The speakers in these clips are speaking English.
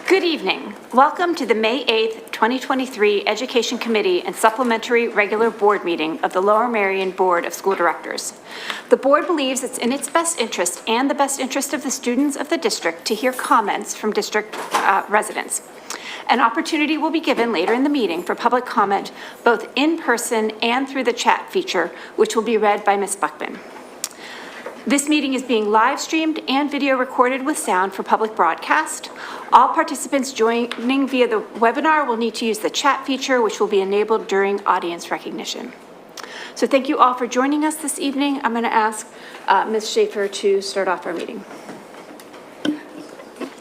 Good evening. Welcome to the May 8th, 2023 Education Committee and Supplementary Regular Board Meeting of the Lower Merion Board of School Directors. The board believes it's in its best interest and the best interest of the students of the district to hear comments from district residents. An opportunity will be given later in the meeting for public comment, both in person and through the chat feature, which will be read by Ms. Buckman. This meeting is being live streamed and video recorded with sound for public broadcast. All participants joining via the webinar will need to use the chat feature, which will be enabled during audience recognition. So thank you all for joining us this evening. I'm going to ask Ms. Schaefer to start off our meeting.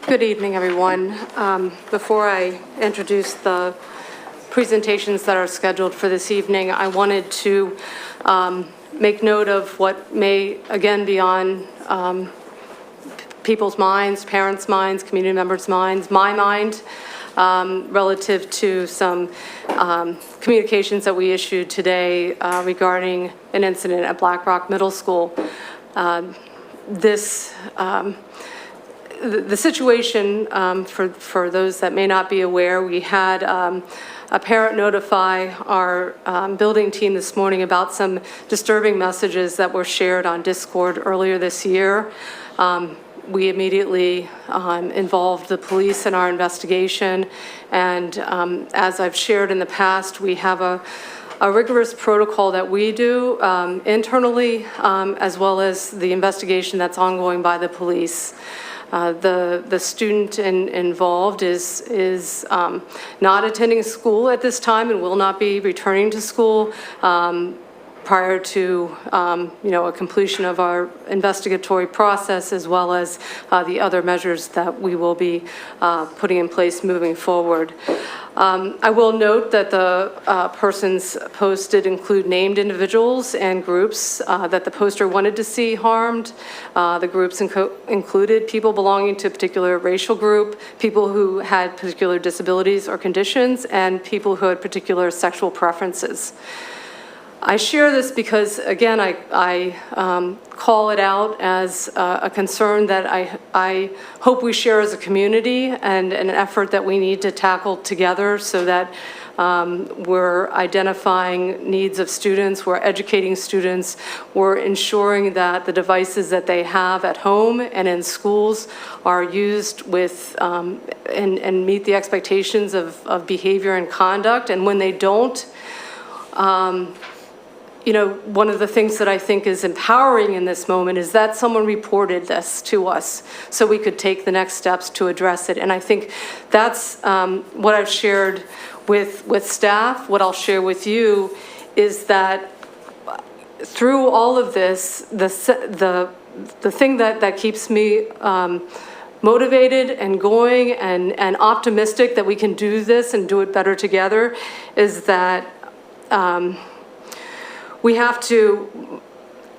Good evening, everyone. Before I introduce the presentations that are scheduled for this evening, I wanted to make note of what may, again, be on people's minds, parents' minds, community members' minds, my mind, relative to some communications that we issued today regarding an incident at Black Rock Middle School. The situation, for those that may not be aware, we had a parent notify our building team this morning about some disturbing messages that were shared on Discord earlier this year. We immediately involved the police in our investigation, and as I've shared in the past, we have a rigorous protocol that we do internally, as well as the investigation that's ongoing by the police. The student involved is not attending school at this time and will not be returning to school prior to a completion of our investigatory process, as well as the other measures that we will be putting in place moving forward. I will note that the persons posted include named individuals and groups that the poster wanted to see harmed. The groups included people belonging to a particular racial group, people who had particular disabilities or conditions, and people who had particular sexual preferences. I share this because, again, I call it out as a concern that I hope we share as a community, and an effort that we need to tackle together, so that we're identifying needs of students, we're educating students, we're ensuring that the devices that they have at home and in schools are used with and meet the expectations of behavior and conduct. And when they don't, one of the things that I think is empowering in this moment is that someone reported this to us so we could take the next steps to address it. And I think that's what I've shared with staff. What I'll share with you is that through all of this, the thing that keeps me motivated and going and optimistic that we can do this and do it better together is that we have to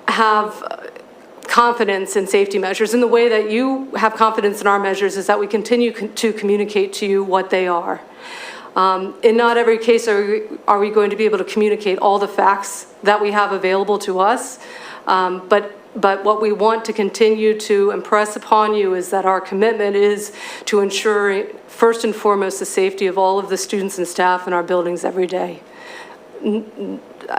have confidence in safety measures. And the way that you have confidence in our measures is that we continue to communicate to you what they are. In not every case are we going to be able to communicate all the facts that we have available to us, but what we want to continue to impress upon you is that our commitment is to ensure, first and foremost, the safety of all of the students and staff in our buildings every day.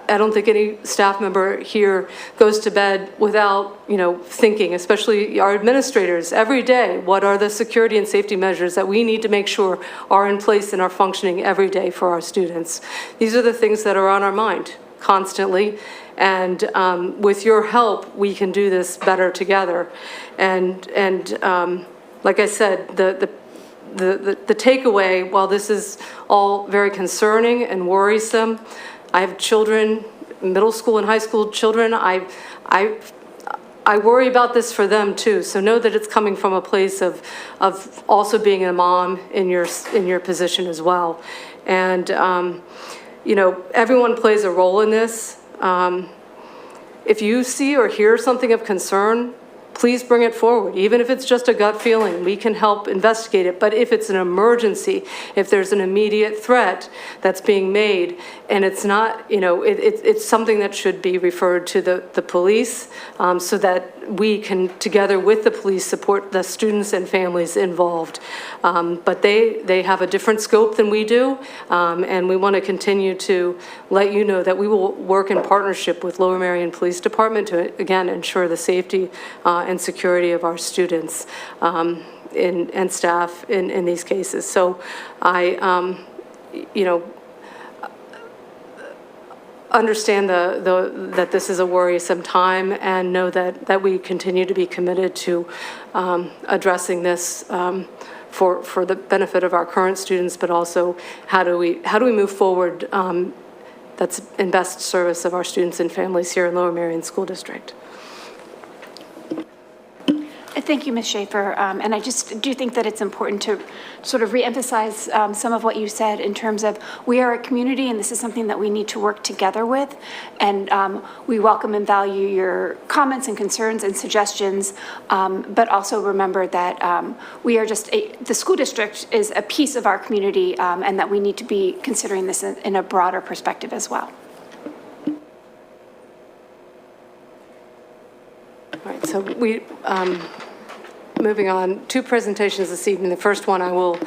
I don't think any staff member here goes to bed without, thinking, especially our administrators, every day, what are the security and safety measures that we need to make sure are in place and are functioning every day for our students. These are the things that are on our mind constantly, and with your help, we can do this better together. And like I said, the takeaway, while this is all very concerning and worrisome, I have children, middle school and high school children. I worry about this for them too. So know that it's coming from a place of also being a mom in your position as well. And everyone plays a role in this. If you see or hear something of concern, please bring it forward. Even if it's just a gut feeling, we can help investigate it. But if it's an emergency, if there's an immediate threat that's being made, and it's not, it's something that should be referred to the police, so that we can, together with the police, support the students and families involved. But they have a different scope than we do, and we want to continue to let you know that we will work in partnership with Lower Merion Police Department to, again, ensure the safety and security of our students and staff in these cases. So I, understand that this is a worrisome time, and know that we continue to be committed to addressing this for the benefit of our current students, but also how do we move forward that's in best service of our students and families here in Lower Merion School District. Thank you, Ms. Schaefer. And I just do think that it's important to sort of reemphasize some of what you said in terms of we are a community, and this is something that we need to work together with. And we welcome and value your comments and concerns and suggestions, but also remember that we are just the school district is a piece of our community, and that we need to be considering this in a broader perspective as well. All right, so moving on, 2 presentations this evening. The first one I will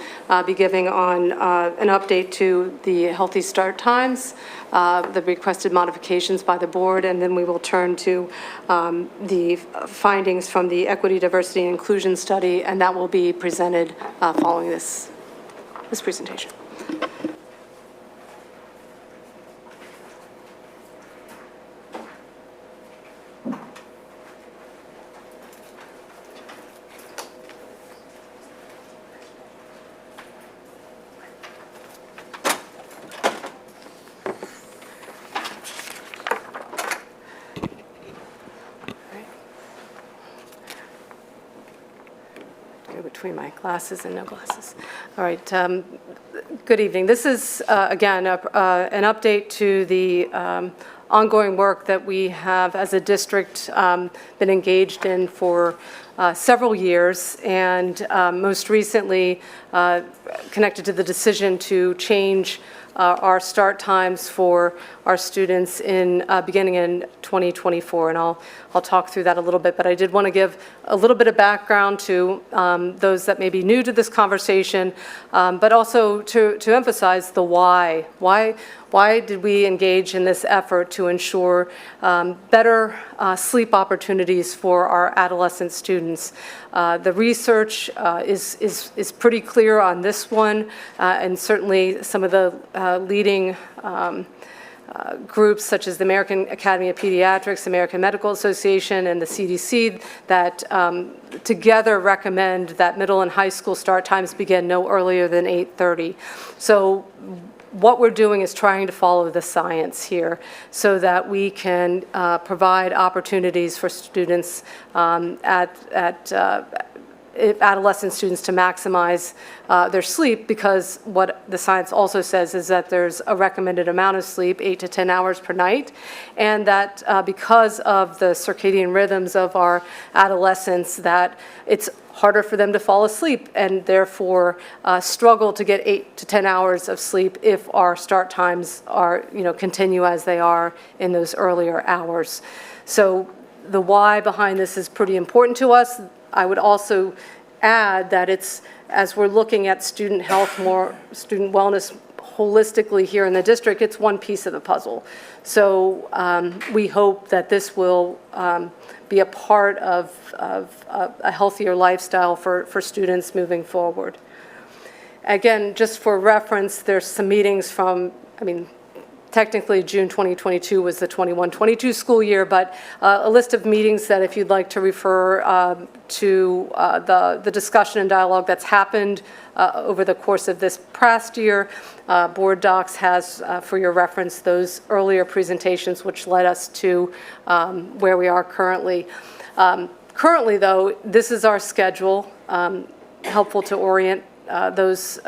be giving on an update to the Healthy Start times, the requested modifications by the board, and then we will turn to the findings from the Equity, Diversity, and Inclusion Study, and that will be presented following this presentation. Between my glasses and no glasses. All right, good evening. This is, again, an update to the ongoing work that we have as a district been engaged in for several years, and most recently connected to the decision to change our start times for our students in beginning in 2024, and I'll talk through that a little bit. But I did want to give a little bit of background to those that may be new to this conversation, but also to emphasize the why. Why did we engage in this effort to ensure better sleep opportunities for our adolescent students? The research is pretty clear on this one, and certainly some of the leading groups such as the American Academy of Pediatrics, American Medical Association, and the CDC that together recommend that middle and high school start times begin no earlier than 8:30. So what we're doing is trying to follow the science here so that we can provide opportunities for students adolescent students to maximize their sleep, because what the science also says is that there's a recommended amount of sleep, 8 to 10 hours per night, and that because of the circadian rhythms of our adolescents, that it's harder for them to fall asleep and therefore struggle to get 8 to 10 hours of sleep if our start times are, continue as they are in those earlier hours. So the why behind this is pretty important to us. I would also add that it's, as we're looking at student health, more student wellness holistically here in the district, it's one piece of the puzzle. So we hope that this will be a part of a healthier lifestyle for students moving forward. Again, just for reference, there's some meetings from, technically June 2022 was the 21-22 school year, but a list of meetings that if you'd like to refer to the discussion and dialogue that's happened over the course of this past year. Board Docs has, for your reference, those earlier presentations which led us to where we are currently. Currently, though, this is our schedule, helpful to orient those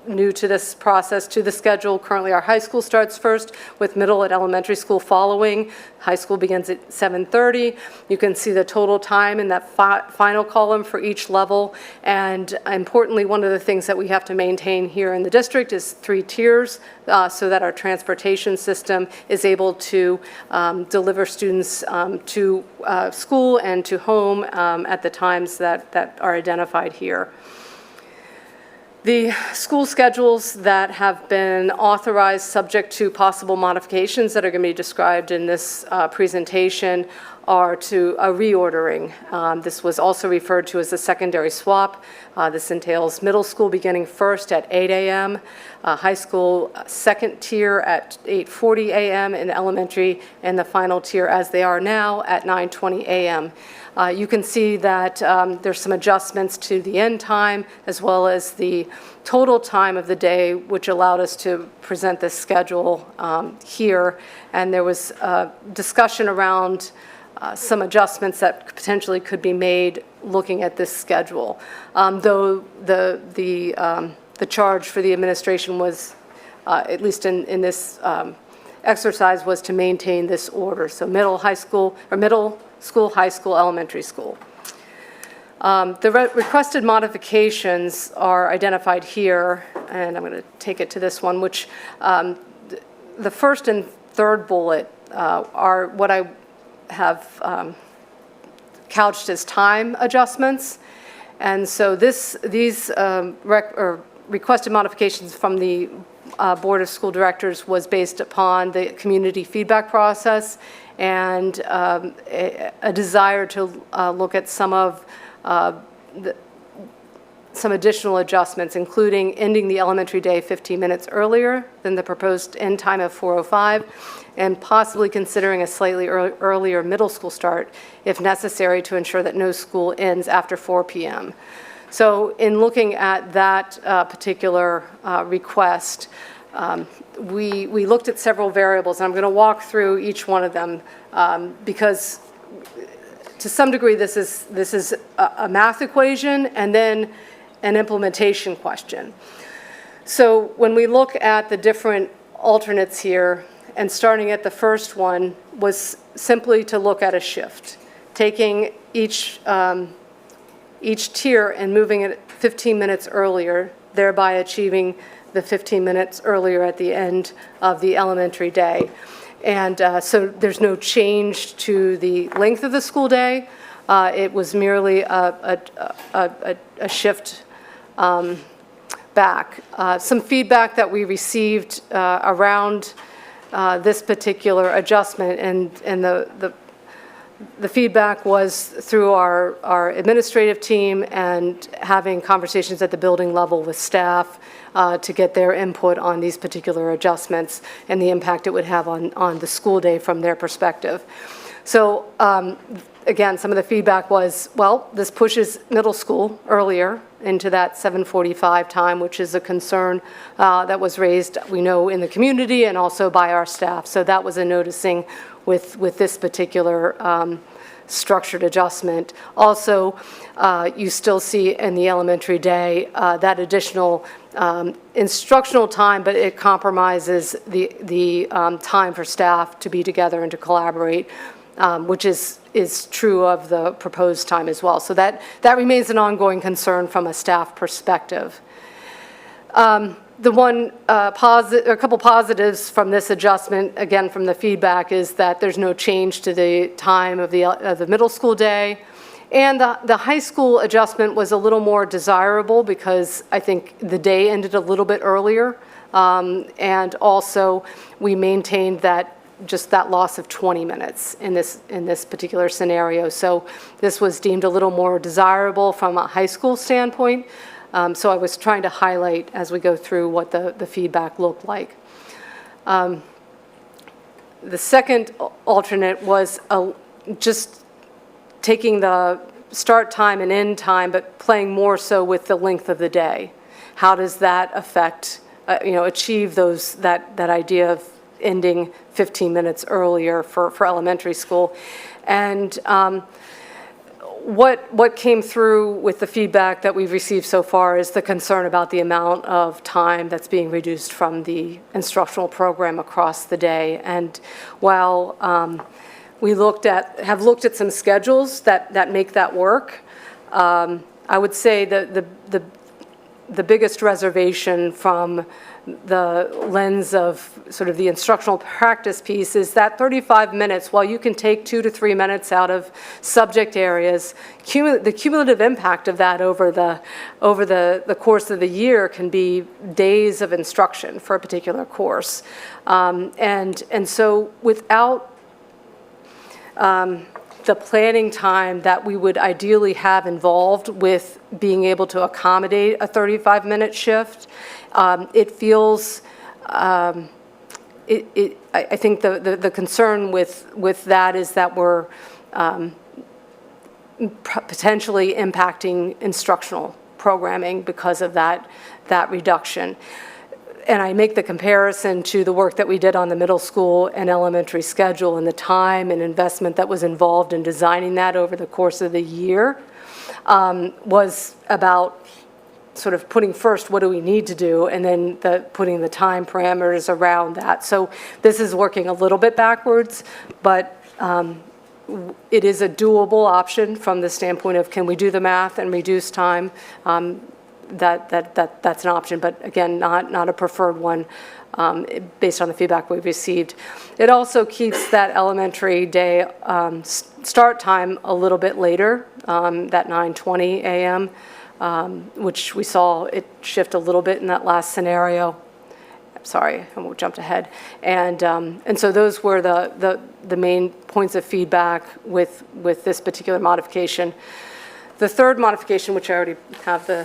new to this process, to the schedule. Currently, our high school starts first, with middle and elementary school following. High school begins at 7:30. You can see the total time in that final column for each level. And importantly, one of the things that we have to maintain here in the district is 3 tiers, so that our transportation system is able to deliver students to school and to home at the times that are identified here. The school schedules that have been authorized subject to possible modifications that are going to be described in this presentation are to a reordering. This was also referred to as a secondary swap. This entails middle school beginning first at 8 a.m., high school second tier at 8:40 a.m., and elementary and the final tier as they are now at 9:20 a.m. You can see that there's some adjustments to the end time as well as the total time of the day, which allowed us to present this schedule here. And there was a discussion around some adjustments that potentially could be made looking at this schedule. Though the charge for the administration was, at least in this exercise, was to maintain this order. So middle school, high school, elementary school. The requested modifications are identified here, and I'm going to take it to this one, which the first and third bullet are what I have couched as time adjustments. And so these requested modifications from the Board of School Directors was based upon the community feedback process and a desire to look at some additional adjustments, including ending the elementary day 15 minutes earlier than the proposed end time of 4:05, and possibly considering a slightly earlier middle school start if necessary to ensure that no school ends after 4 p.m. So in looking at that particular request, we looked at several variables, and I'm going to walk through each one of them because to some degree this is a math equation and then an implementation question. So when we look at the different alternates here, and starting at the first one was simply to look at a shift, taking each tier and moving it 15 minutes earlier, thereby achieving the 15 minutes earlier at the end of the elementary day. And so there's no change to the length of the school day. It was merely a shift back. Some feedback that we received around this particular adjustment, and the feedback was through our administrative team and having conversations at the building level with staff to get their input on these particular adjustments and the impact it would have on the school day from their perspective. So again, some of the feedback was, well, this pushes middle school earlier into that 7:45 time, which is a concern that was raised, we know, in the community and also by our staff. So that was a noticing with this particular structured adjustment. Also, you still see in the elementary day that additional instructional time, but it compromises the time for staff to be together and to collaborate, which is true of the proposed time as well. So that remains an ongoing concern from a staff perspective. The one a couple positives from this adjustment, again from the feedback, is that there's no change to the time of the middle school day. And the high school adjustment was a little more desirable because I think the day ended a little bit earlier. And also we maintained that loss of 20 minutes in this particular scenario. So this was deemed a little more desirable from a high school standpoint. So I was trying to highlight as we go through what the feedback looked like. The second alternate was just taking the start time and end time, but playing more so with the length of the day. How does that affect, achieve that idea of ending 15 minutes earlier for elementary school? And what came through with the feedback that we've received so far is the concern about the amount of time that's being reduced from the instructional program across the day. And while we have looked at some schedules that make that work, I would say that the biggest reservation from the lens of sort of the instructional practice piece is that 35 minutes, while you can take 2 to 3 minutes out of subject areas, the cumulative impact of that over the course of the year can be days of instruction for a particular course. And so without the planning time that we would ideally have involved with being able to accommodate a 35-minute shift, it feels, I think the concern with that is that we're potentially impacting instructional programming because of that reduction. And I make the comparison to the work that we did on the middle school and elementary schedule, and the time and investment that was involved in designing that over the course of the year was about sort of putting first what do we need to do, and then putting the time parameters around that. So this is working a little bit backwards, but it is a doable option from the standpoint of can we do the math and reduce time. That's an option, but again, not a preferred one based on the feedback we've received. It also keeps that elementary day start time a little bit later, that 9:20 a.m., which we saw it shift a little bit in that last scenario. Sorry, I won't jump ahead. And so those were the main points of feedback with this particular modification. The third modification, which I already have the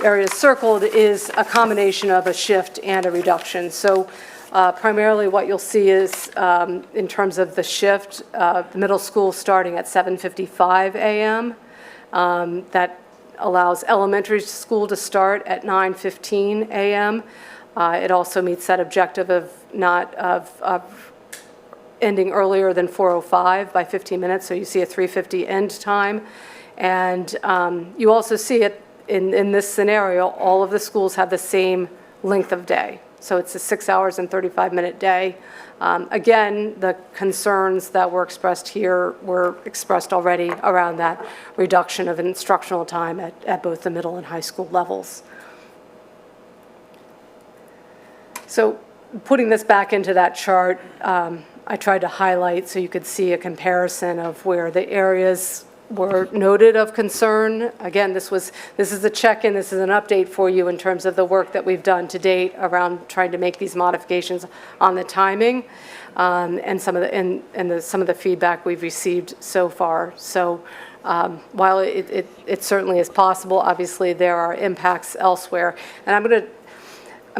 areas circled, is a combination of a shift and a reduction. So primarily what you'll see is in terms of the shift, the middle school starting at 7:55 a.m. That allows elementary school to start at 9:15 a.m. It also meets that objective of ending earlier than 4:05 by 15 minutes. So you see a 3:50 end time. And you also see it in this scenario, all of the schools have the same length of day. So it's a 6 hours and 35-minute day. Again, the concerns that were expressed here were expressed already around that reduction of instructional time at both the middle and high school levels. So putting this back into that chart, I tried to highlight so you could see a comparison of where the areas were noted of concern. Again, this is a check-in, this is an update for you in terms of the work that we've done to date around trying to make these modifications on the timing and some of the feedback we've received so far. So while it certainly is possible, obviously there are impacts elsewhere. And I'm going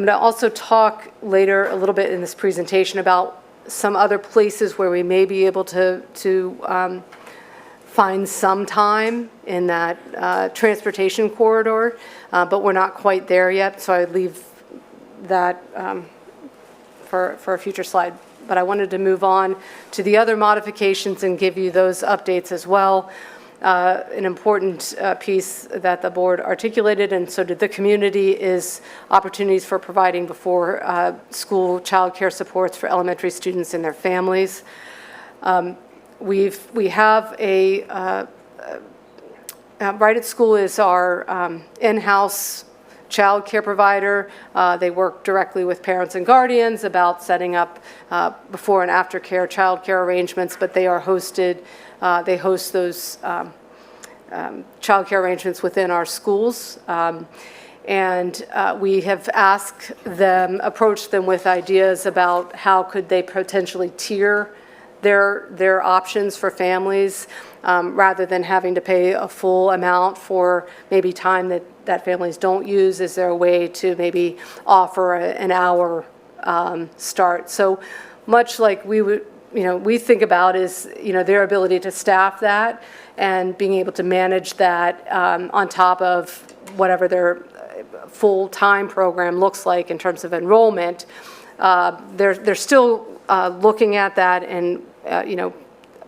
to also talk later a little bit in this presentation about some other places where we may be able to find some time in that transportation corridor, but we're not quite there yet, so I leave that for a future slide. But I wanted to move on to the other modifications and give you those updates as well. An important piece that the board articulated, and so did the community, is opportunities for providing before school child care supports for elementary students and their families. We have Right at School is our in-house child care provider. They work directly with parents and guardians about setting up before and after care child care arrangements, but they are hosted, they host those child care arrangements within our schools. And we have approached them with ideas about how could they potentially tier their options for families rather than having to pay a full amount for maybe time that families don't use. Is there a way to maybe offer an hour start? So much like we think about is their ability to staff that and being able to manage that on top of whatever their full-time program looks like in terms of enrollment. They're still looking at that and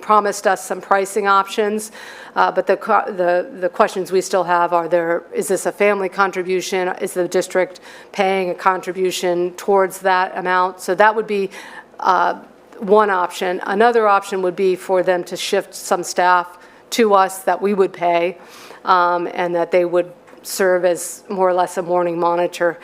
promised us some pricing options, but the questions we still have are is this a family contribution? Is the district paying a contribution towards that amount? So that would be one option. Another option would be for them to shift some staff to us that we would pay, and that they would serve as more or less a morning monitor.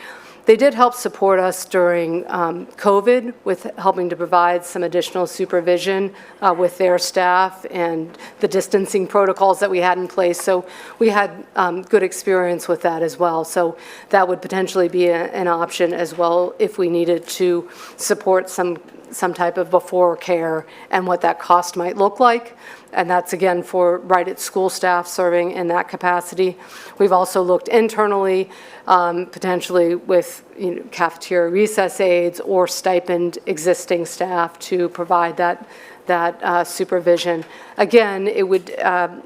They did help support us during COVID with helping to provide some additional supervision with their staff and the distancing protocols that we had in place. So we had good experience with that as well. So that would potentially be an option as well if we needed to support some type of before care and what that cost might look like. And that's, again, for right at school staff serving in that capacity. We've also looked internally, potentially with cafeteria recess aides or stipend existing staff to provide that supervision. Again, it would,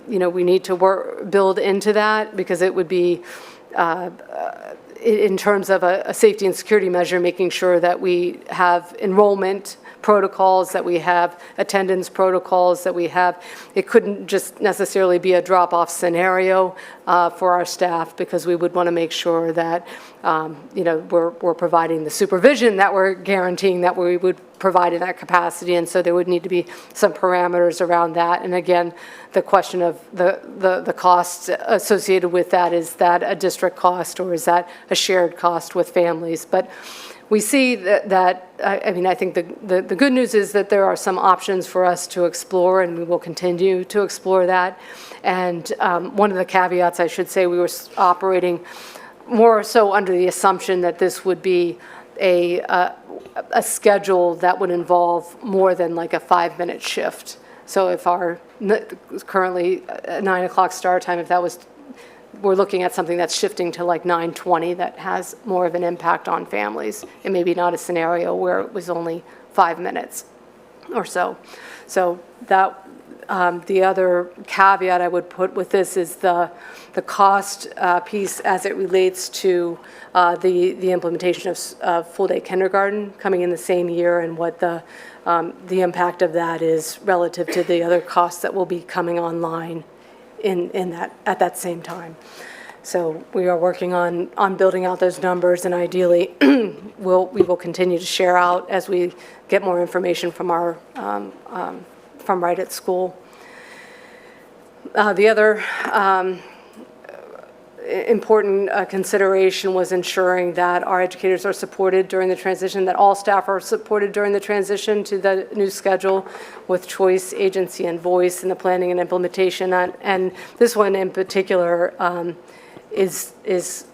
we need to build into that, because it would be, in terms of a safety and security measure, making sure that we have enrollment protocols, that we have attendance protocols, that we have. It couldn't just necessarily be a drop-off scenario for our staff, because we would want to make sure that we're providing the supervision that we're guaranteeing that we would provide in that capacity, and so there would need to be some parameters around that. And again, the question of the costs associated with that, is that a district cost or is that a shared cost with families? But we see that I think the good news is that there are some options for us to explore, and we will continue to explore that. And one of the caveats, I should say, we were operating more so under the assumption that this would be a schedule that would involve more than like a 5-minute shift. So if our currently 9 o'clock start time, if that was, we're looking at something that's shifting to like 9:20 that has more of an impact on families. It may be not a scenario where it was only 5 minutes or so. So that the other caveat I would put with this is the cost piece as it relates to the implementation of full-day kindergarten coming in the same year, and what the impact of that is relative to the other costs that will be coming online at that same time. So we are working on building out those numbers, and ideally we will continue to share out as we get more information from our from right at school. The other important consideration was ensuring that our educators are supported during the transition, that all staff are supported during the transition to the new schedule with choice, agency, and voice in the planning and implementation. And this one in particular is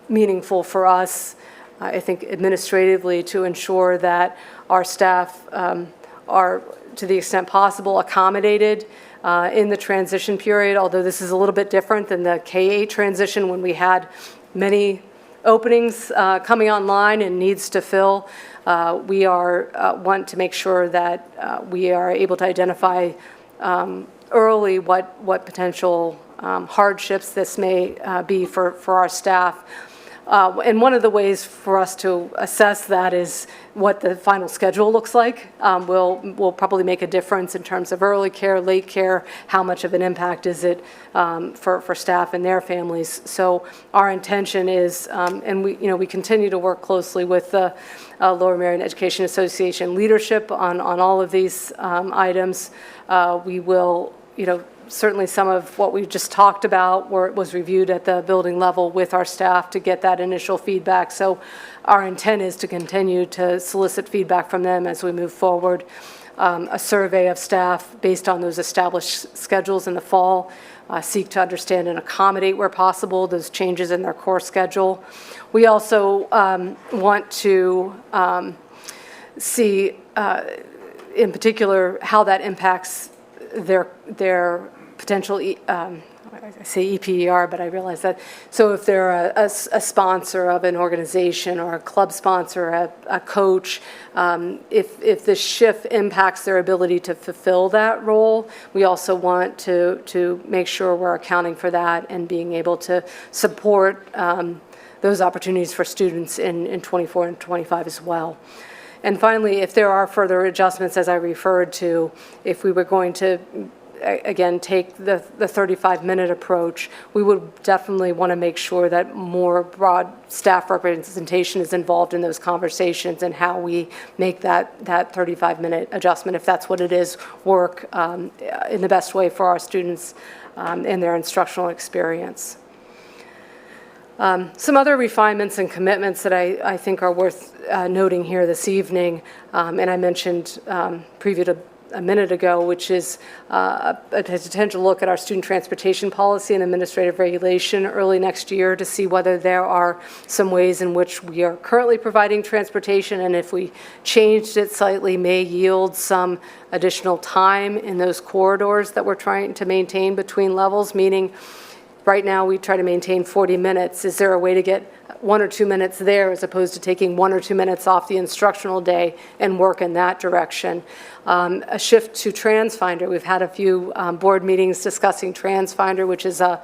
meaningful for us, I think, administratively, to ensure that our staff are, to the extent possible, accommodated in the transition period, although this is a little bit different than the K-8 transition when we had many openings coming online and needs to fill. We want to make sure that we are able to identify early what potential hardships this may be for our staff. And one of the ways for us to assess that is what the final schedule looks like. Will probably make a difference in terms of early care, late care, how much of an impact is it for staff and their families. So our intention is, and we continue to work closely with the Lower Merion Education Association leadership on all of these items. We will, certainly some of what we just talked about was reviewed at the building level with our staff to get that initial feedback. So our intent is to continue to solicit feedback from them as we move forward. A survey of staff based on those established schedules in the fall, seek to understand and accommodate where possible those changes in their core schedule. We also want to see in particular how that impacts their potential, I say EPER, but I realize that. So if they're a sponsor of an organization or a club sponsor, a coach, if the shift impacts their ability to fulfill that role, we also want to make sure we're accounting for that and being able to support those opportunities for students in 24 and 25 as well. And finally, if there are further adjustments, as I referred to, if we were going to, again, take the 35-minute approach, we would definitely want to make sure that more broad staff representation is involved in those conversations and how we make that 35-minute adjustment, if that's what it is, work in the best way for our students in their instructional experience. Some other refinements and commitments that I think are worth noting here this evening, and I mentioned previous to a minute ago, which is a potential look at our student transportation policy and administrative regulation early next year to see whether there are some ways in which we are currently providing transportation, and if we changed it slightly, may yield some additional time in those corridors that we're trying to maintain between levels, meaning right now we try to maintain 40 minutes. Is there a way to get 1 or 2 minutes there as opposed to taking 1 or 2 minutes off the instructional day and work in that direction? A shift to TransFinder. We've had a few board meetings discussing TransFinder, which is a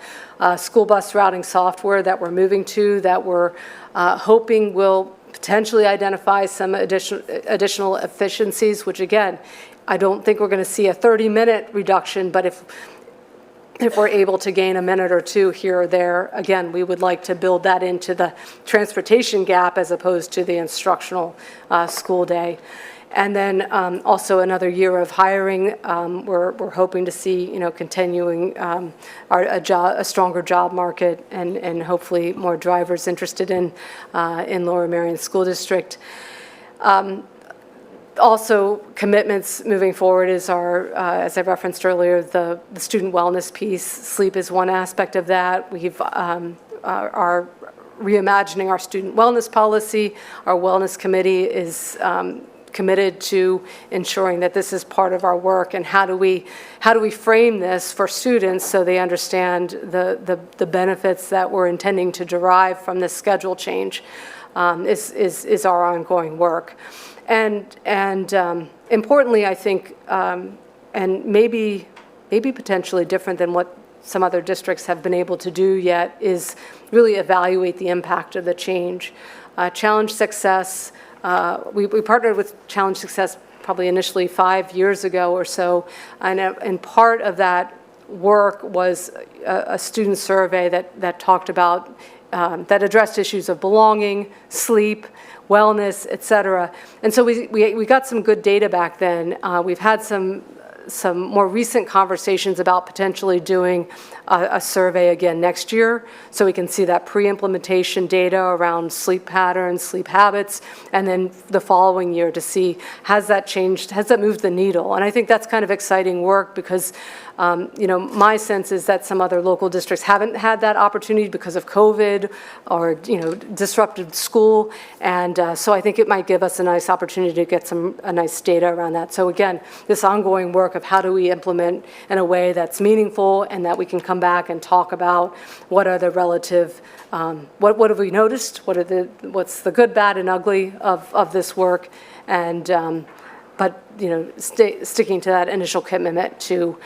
school bus routing software that we're moving to, that we're hoping will potentially identify some additional efficiencies, which again, I don't think we're going to see a 30-minute reduction, but if we're able to gain a minute or two here or there, again, we would like to build that into the transportation gap as opposed to the instructional school day. And then also another year of hiring. We're hoping to see, continuing a stronger job market and hopefully more drivers interested in Lower Merion School District. Also, commitments moving forward is our, as I referenced earlier, the student wellness piece. Sleep is one aspect of that. We've are reimagining our student wellness policy. Our wellness committee is committed to ensuring that this is part of our work, and how do we frame this for students so they understand the benefits that we're intending to derive from this schedule change is our ongoing work. And importantly, I think, and maybe potentially different than what some other districts have been able to do yet, is really evaluate the impact of the change. Challenge Success, we partnered with Challenge Success probably initially 5 years ago or so, and part of that work was a student survey that talked about, that addressed issues of belonging, sleep, wellness, et cetera. And so we got some good data back then. We've had some more recent conversations about potentially doing a survey again next year, so we can see that pre-implementation data around sleep patterns, sleep habits, and then the following year to see, has that changed, has that moved the needle? And I think that's kind of exciting work because my sense is that some other local districts haven't had that opportunity because of COVID or disrupted school, and so I think it might give us a nice opportunity to get a nice data around that. So again, this ongoing work of how do we implement in a way that's meaningful and that we can come back and talk about what are the relative, what have we noticed, what's the good, bad, and ugly of this work, and but sticking to that initial commitment to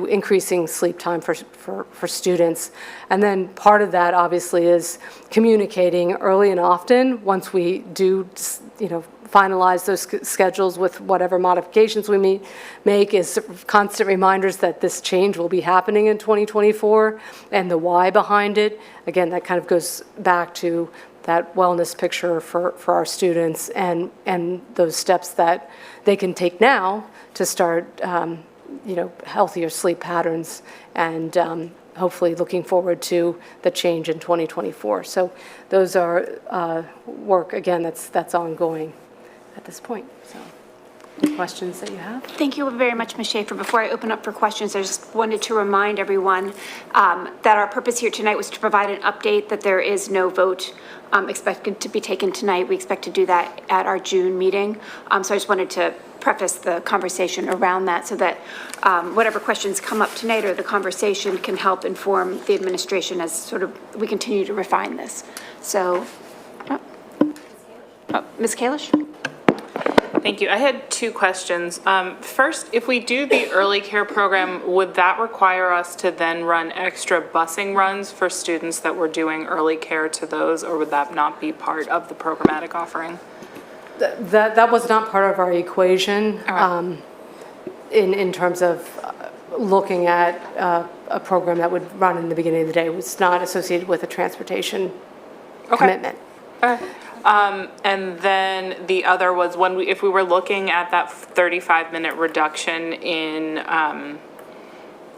increasing sleep time for students. And then part of that obviously is communicating early and often once we do finalize those schedules with whatever modifications we make, is constant reminders that this change will be happening in 2024 and the why behind it. Again, that kind of goes back to that wellness picture for our students and those steps that they can take now to start healthier sleep patterns, and hopefully looking forward to the change in 2024. So those are work, again, that's ongoing at this point. So any questions that you have? Thank you very much, Ms. Schaefer. Before I open up for questions, I just wanted to remind everyone that our purpose here tonight was to provide an update that there is no vote expected to be taken tonight. We expect to do that at our June meeting. So I just wanted to preface the conversation around that so that whatever questions come up tonight or the conversation can help inform the administration as sort of we continue to refine this. So, Ms. Kalish? Thank you. I had 2 questions. First, if we do the early care program, would that require us to then run extra busing runs for students that were doing early care to those, or would that not be part of the programmatic offering? That was not part of our equation. All right. In terms of looking at a program that would run in the beginning of the day. It was not associated with a transportation commitment. And then the other was if we were looking at that 35-minute reduction in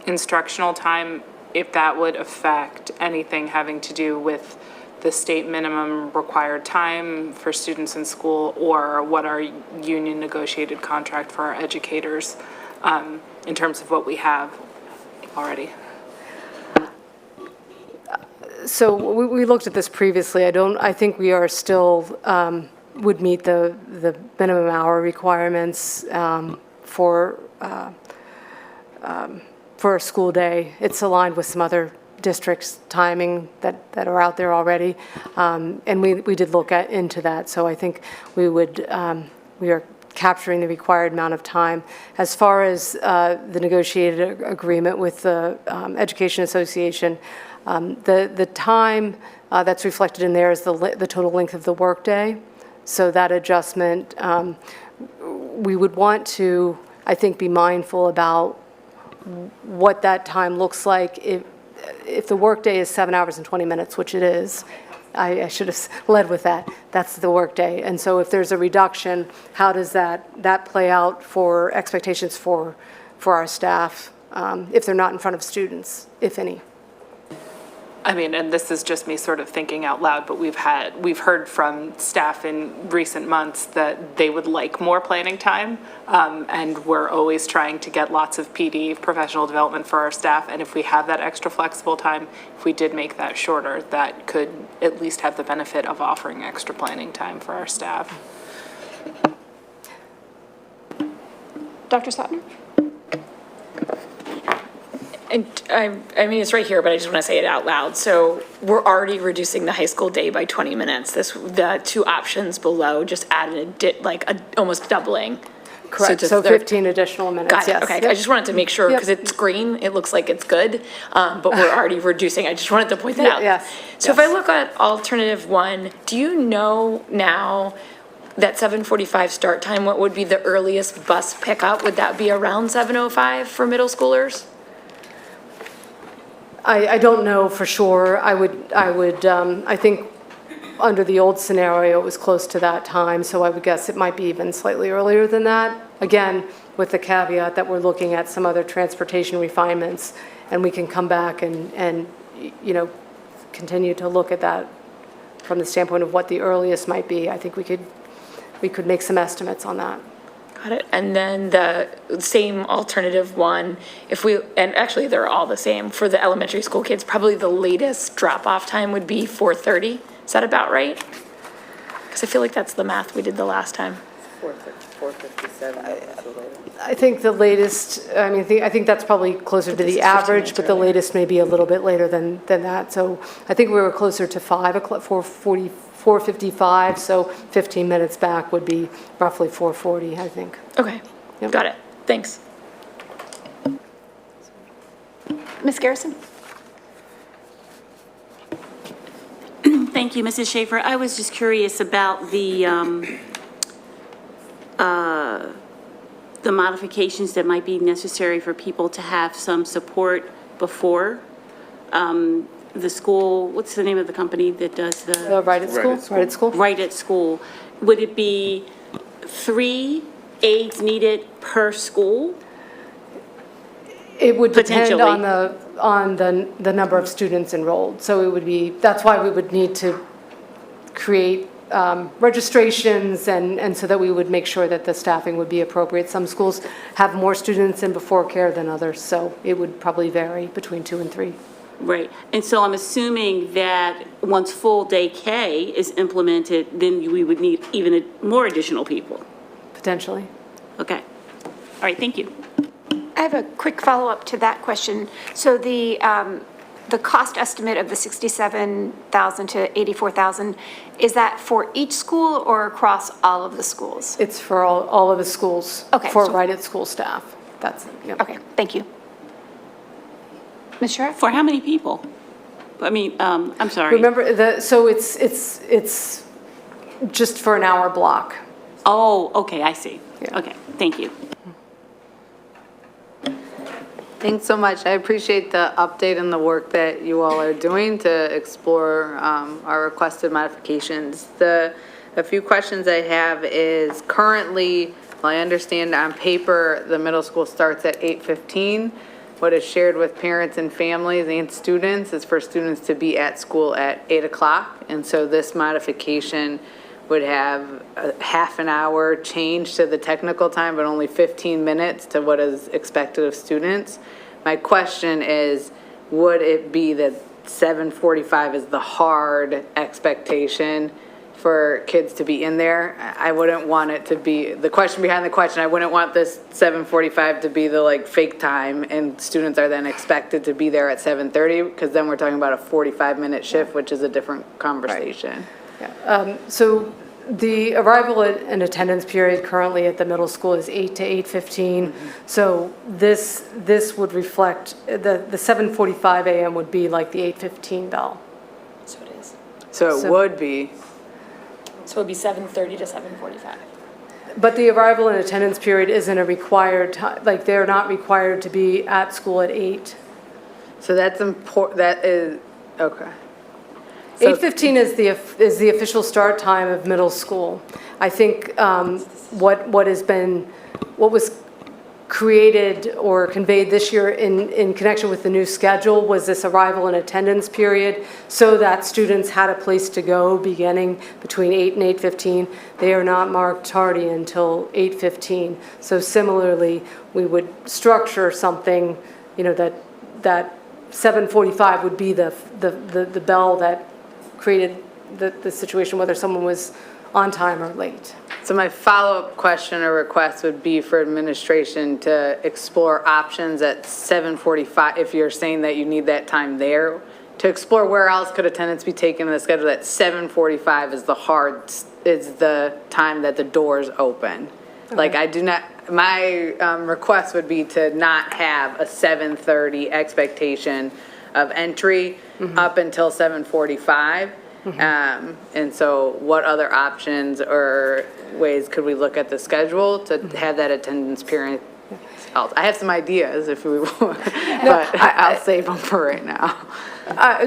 instructional time, if that would affect anything having to do with the state minimum required time for students in school, or what our union negotiated contract for our educators in terms of what we have already. So we looked at this previously. I think we are still, would meet the minimum hour requirements for a school day. It's aligned with some other districts' timing that are out there already. And we did look into that. So I think we are capturing the required amount of time. As far as the negotiated agreement with the Education Association, the time that's reflected in there is the total length of the workday. So that adjustment, we would want to, I think, be mindful about what that time looks like. If the workday is 7 hours and 20 minutes, which it is, I should have led with that. That's the workday. And so if there's a reduction, how does that play out for expectations for our staff if they're not in front of students, if any? I mean, and this is just me sort of thinking out loud, but we've heard from staff in recent months that they would like more planning time, and we're always trying to get lots of PD, professional development, for our staff, and if we have that extra flexible time, if we did make that shorter, that could at least have the benefit of offering extra planning time for our staff. Dr. Sotner? And I mean, it's right here, but I just want to say it out loud. So we're already reducing the high school day by 20 minutes. The two options below just added almost doubling. Correct, so 15 additional minutes, Got it, yes. okay. Yep. I just wanted to make sure, because Yep. it's green, it looks like it's good, but we're already reducing. I just wanted to point that out. Yes, So if I look at alternative one, do you know now that 7:45 start time, what would be the earliest bus pickup? Would that be around 7:05 for middle schoolers? I don't know for sure. I think under the old scenario, it was close to that time, so I would guess it might be even slightly earlier than that. Again, with the caveat that we're looking at some other transportation refinements, and we can come back and continue to look at that from the standpoint of what the earliest might be. I think we could make some estimates on that. Got it. And then the same alternative one, and actually they're all the same, for the elementary school kids, probably the latest drop-off time would be 4:30. Is that about right? Because I feel like that's the math we did the last time. 4:57. I think the latest, I think that's probably closer to the average, but the latest may be a little bit later than that. So I think we were closer to 5 o'clock, 4:55, so 15 minutes back would be roughly 4:40, I think. Okay, Yep. got it. Thanks. Ms. Garrison? Thank you, Mrs. Schaefer. I was just curious about the modifications that might be necessary for people to have some support before the school. What's the name of the company that does the? Right at school? Right at school? Right at school. Would it be 3 aides needed per school? It would depend Potentially. on the number of students enrolled. So it would be, that's why we would need to create registrations and so that we would make sure that the staffing would be appropriate. Some schools have more students in before care than others, so it would probably vary between 2 and 3. Right. And so I'm assuming that once full day K is implemented, then we would need even more additional people. Potentially. Okay. All right, thank you. I have a quick follow-up to that question. So the cost estimate of the $67,000 to $84,000, is that for each school or across all of the schools? It's for all of the schools. Okay, For so- right at school staff. That's, yep. Okay, thank you. Ms. Sheriff? For how many people? I mean, I'm sorry. Remember, so it's just for an hour block. Oh, okay, I see. Yeah. Okay, thank you. Thanks so much. I appreciate the update and the work that you all are doing to explore our requested modifications. A few questions I have is currently, well, I understand on paper, the middle school starts at 8:15. What is shared with parents and families and students is for students to be at school at 8 o'clock. And so this modification would have a half an hour change to the technical time, but only 15 minutes to what is expected of students. My question is, would it be that 7:45 is the hard expectation for kids to be in there? I wouldn't want it to be, the question behind the question, I wouldn't want this 7:45 to be the like fake time and students are then expected to be there at 7:30, because then we're talking about a 45-minute shift, which is a different conversation. So the arrival and attendance period currently at the middle school is 8 to 8:15. So this would reflect, the 7:45 a.m. would be like the 8:15 bell. So it is. So it would be, So it'd be 7:30 to 7:45. But the arrival and attendance period isn't a required time, like they're not required to be at school at 8. so that's important, that is, okay. So- 8:15 is the official start time of middle school. I think what was created or conveyed this year in connection with the new schedule was this arrival and attendance period, so that students had a place to go beginning between 8 and 8:15. They are not marked tardy until 8:15. So similarly, we would structure something, that 7:45 would be the bell that created the situation, whether someone was on time or late. So my follow-up question or request would be for administration to explore options at 7:45, if you're saying that you need that time there, to explore where else could attendance be taken in the schedule, that 7:45 is the time that the doors open. Like, I do not, my request would be to not have a 7:30 expectation of entry up until 7:45. And so what other options or ways could we look at the schedule to have that attendance period? I have some ideas if we want, but I'll save them for right now.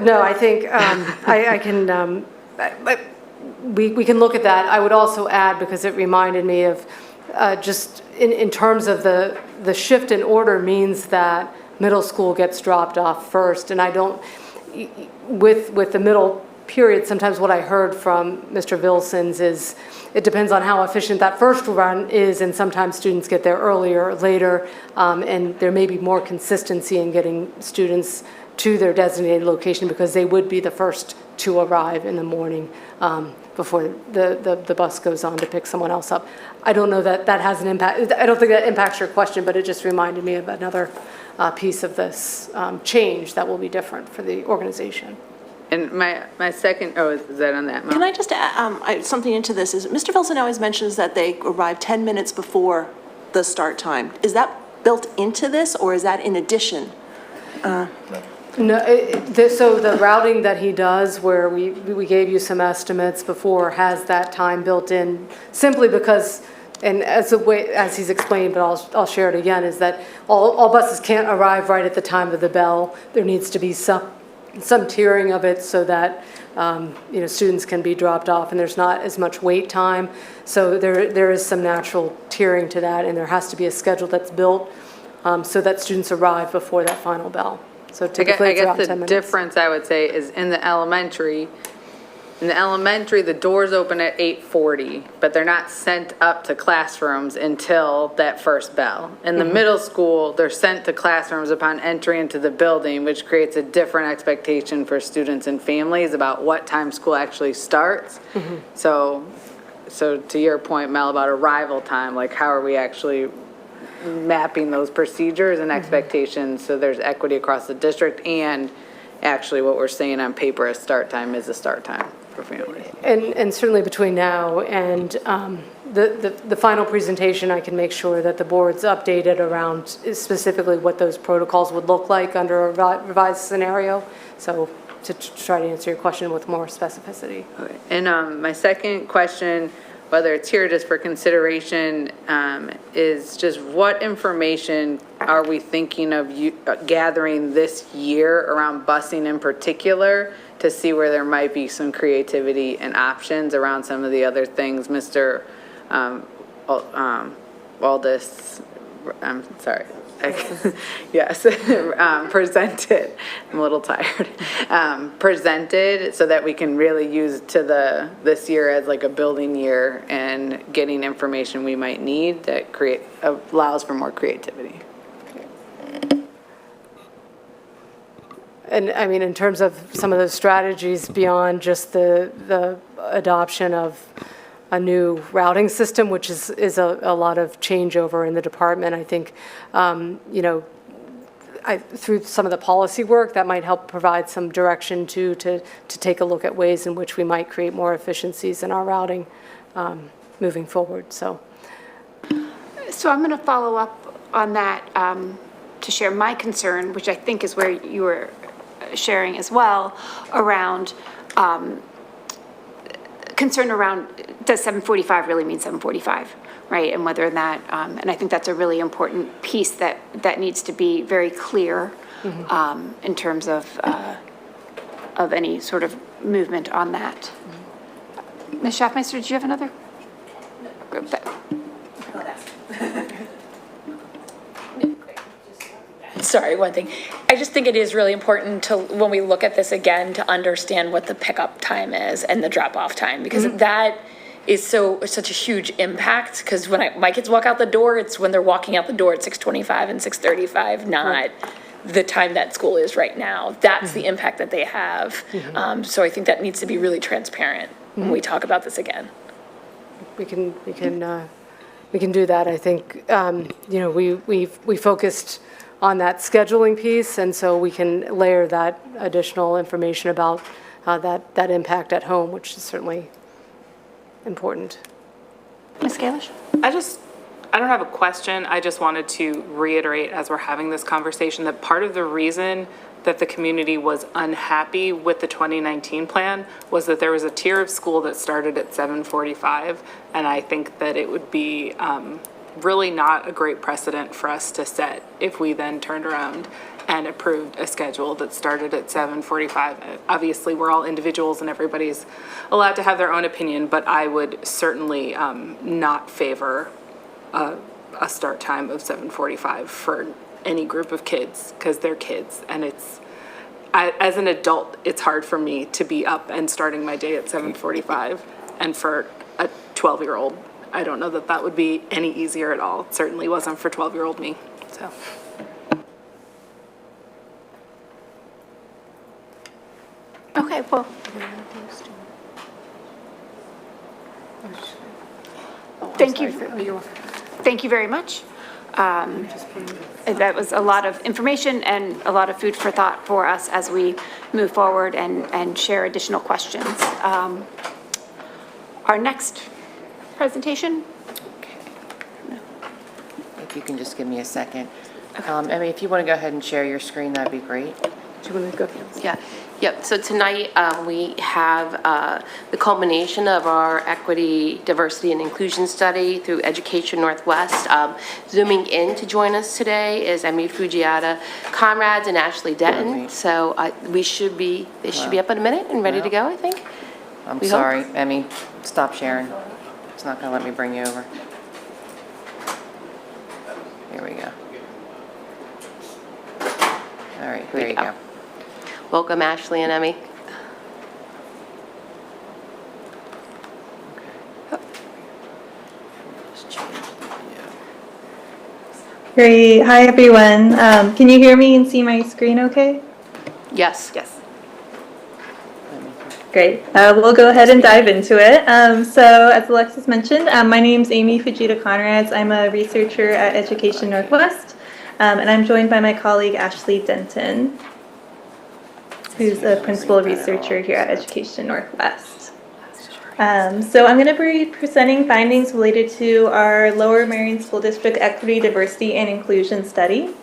No, I think I can, we can look at that. I would also add, because it reminded me of just in terms of the shift in order means that middle school gets dropped off first. And I don't, with the middle period, sometimes what I heard from Mr. Vilsons is it depends on how efficient that first run is, and sometimes students get there earlier or later, and there may be more consistency in getting students to their designated location because they would be the first to arrive in the morning before the bus goes on to pick someone else up. I don't know that that has an impact. I don't think that impacts your question, but it just reminded me of another piece of this change that will be different for the organization. And my second, is that on that? Can I just add something into this? Is Mr. Vilson always mentions that they arrive 10 minutes before the start time. Is that built into this, or is that in addition? No, so the routing that he does, where we gave you some estimates before, has that time built in simply because, and as he's explained, but I'll share it again, is that all buses can't arrive right at the time of the bell. There needs to be some tiering of it so that students can be dropped off and there's not as much wait time. So there is some natural tiering to that, and there has to be a schedule that's built so that students arrive before that final bell. So typically I it's around guess 10 the minutes. difference, I would say, is in the elementary, the doors open at 8:40, but they're not sent up to classrooms until that first bell. In the middle school, they're sent to classrooms upon entry into the building, which creates a different expectation for students and families about what time school actually starts. So to your point, Mel, about arrival time, like how are we actually mapping those procedures and expectations so there's equity across the district, and actually what we're saying on paper as start time is a start time for families. And certainly between now and the final presentation, I can make sure that the board's updated around specifically what those protocols would look like under a revised scenario. So to try to answer your question with more specificity. Okay. And my second question whether it's here just for consideration, is just what information are we thinking of gathering this year around busing in particular to see where there might be some creativity and options around some of the other things Mr. Waldis, I'm sorry. Yes, presented, I'm a little tired, presented so that we can really use to this year as like a building year and getting information we might need that allows for more creativity. And I mean, in terms of some of those strategies beyond just the adoption of a new routing system, which is a lot of changeover in the department, I think, through some of the policy work, that might help provide some direction to take a look at ways in which we might create more efficiencies in our routing moving forward, so. So I'm going to follow up on that to share my concern, which I think is where you were sharing as well, around concern around, does 7:45 really mean 7:45, right? And whether that, and I think that's a really important piece that needs to be very clear in terms of any sort of movement on that. Ms. Schaffmeister, did you have another? Sorry, one thing. I just think it is really important to, when we look at this again, to understand what the pickup time is and the drop-off time, because that is such a huge impact. Because when my kids walk out the door, it's when they're walking out the door at 6:25 and 6:35, not the time that school is right now. That's the impact that they have. So I think that needs to be really transparent when we talk about this again. We can do that. I think, we focused on that scheduling piece, and so we can layer that additional information about that impact at home, which is certainly important. Ms. Kalish? I don't have a question. I just wanted to reiterate as we're having this conversation that part of the reason that the community was unhappy with the 2019 plan was that there was a tier of school that started at 7:45, and I think that it would be really not a great precedent for us to set if we then turned around and approved a schedule that started at 7:45. Obviously, we're all individuals and everybody's allowed to have their own opinion, but I would certainly not favor a start time of 7:45 for any group of kids, because they're kids, and as an adult, it's hard for me to be up and starting my day at 7:45, and for a 12-year-old, I don't know that that would be any easier at all. It certainly wasn't for 12-year-old me, so. Okay, well. Thank you. Thank you very much. That was a lot of information and a lot of food for thought for us as we move forward and share additional questions. Our next presentation. If you can just give me a second. Emmy, if you want to go ahead and share your screen, that'd be great. Do you want to go? Yeah, yep, so tonight we have the culmination of our equity, diversity, and inclusion study through Education Northwest. Zooming in to join us today is Emmy Fujiata Conrads and Ashley Denton. So they should be up in a minute and ready to go, I think. I'm sorry, Emmy, stop sharing. It's not going to let me bring you over. Here we go. All right, there you go. Welcome, Ashley and Emmy. Great. Hi, everyone. Can you hear me and see my screen okay? Yes. Yes. Great. We'll go ahead and dive into it. So as Alexis mentioned, my name's Amy Fujita Conrads. I'm a researcher at Education Northwest, and I'm joined by my colleague Ashley Denton, who's a principal researcher here at Education Northwest. So I'm going to be presenting findings related to our Lower Merion School District Equity, Diversity, and Inclusion Study.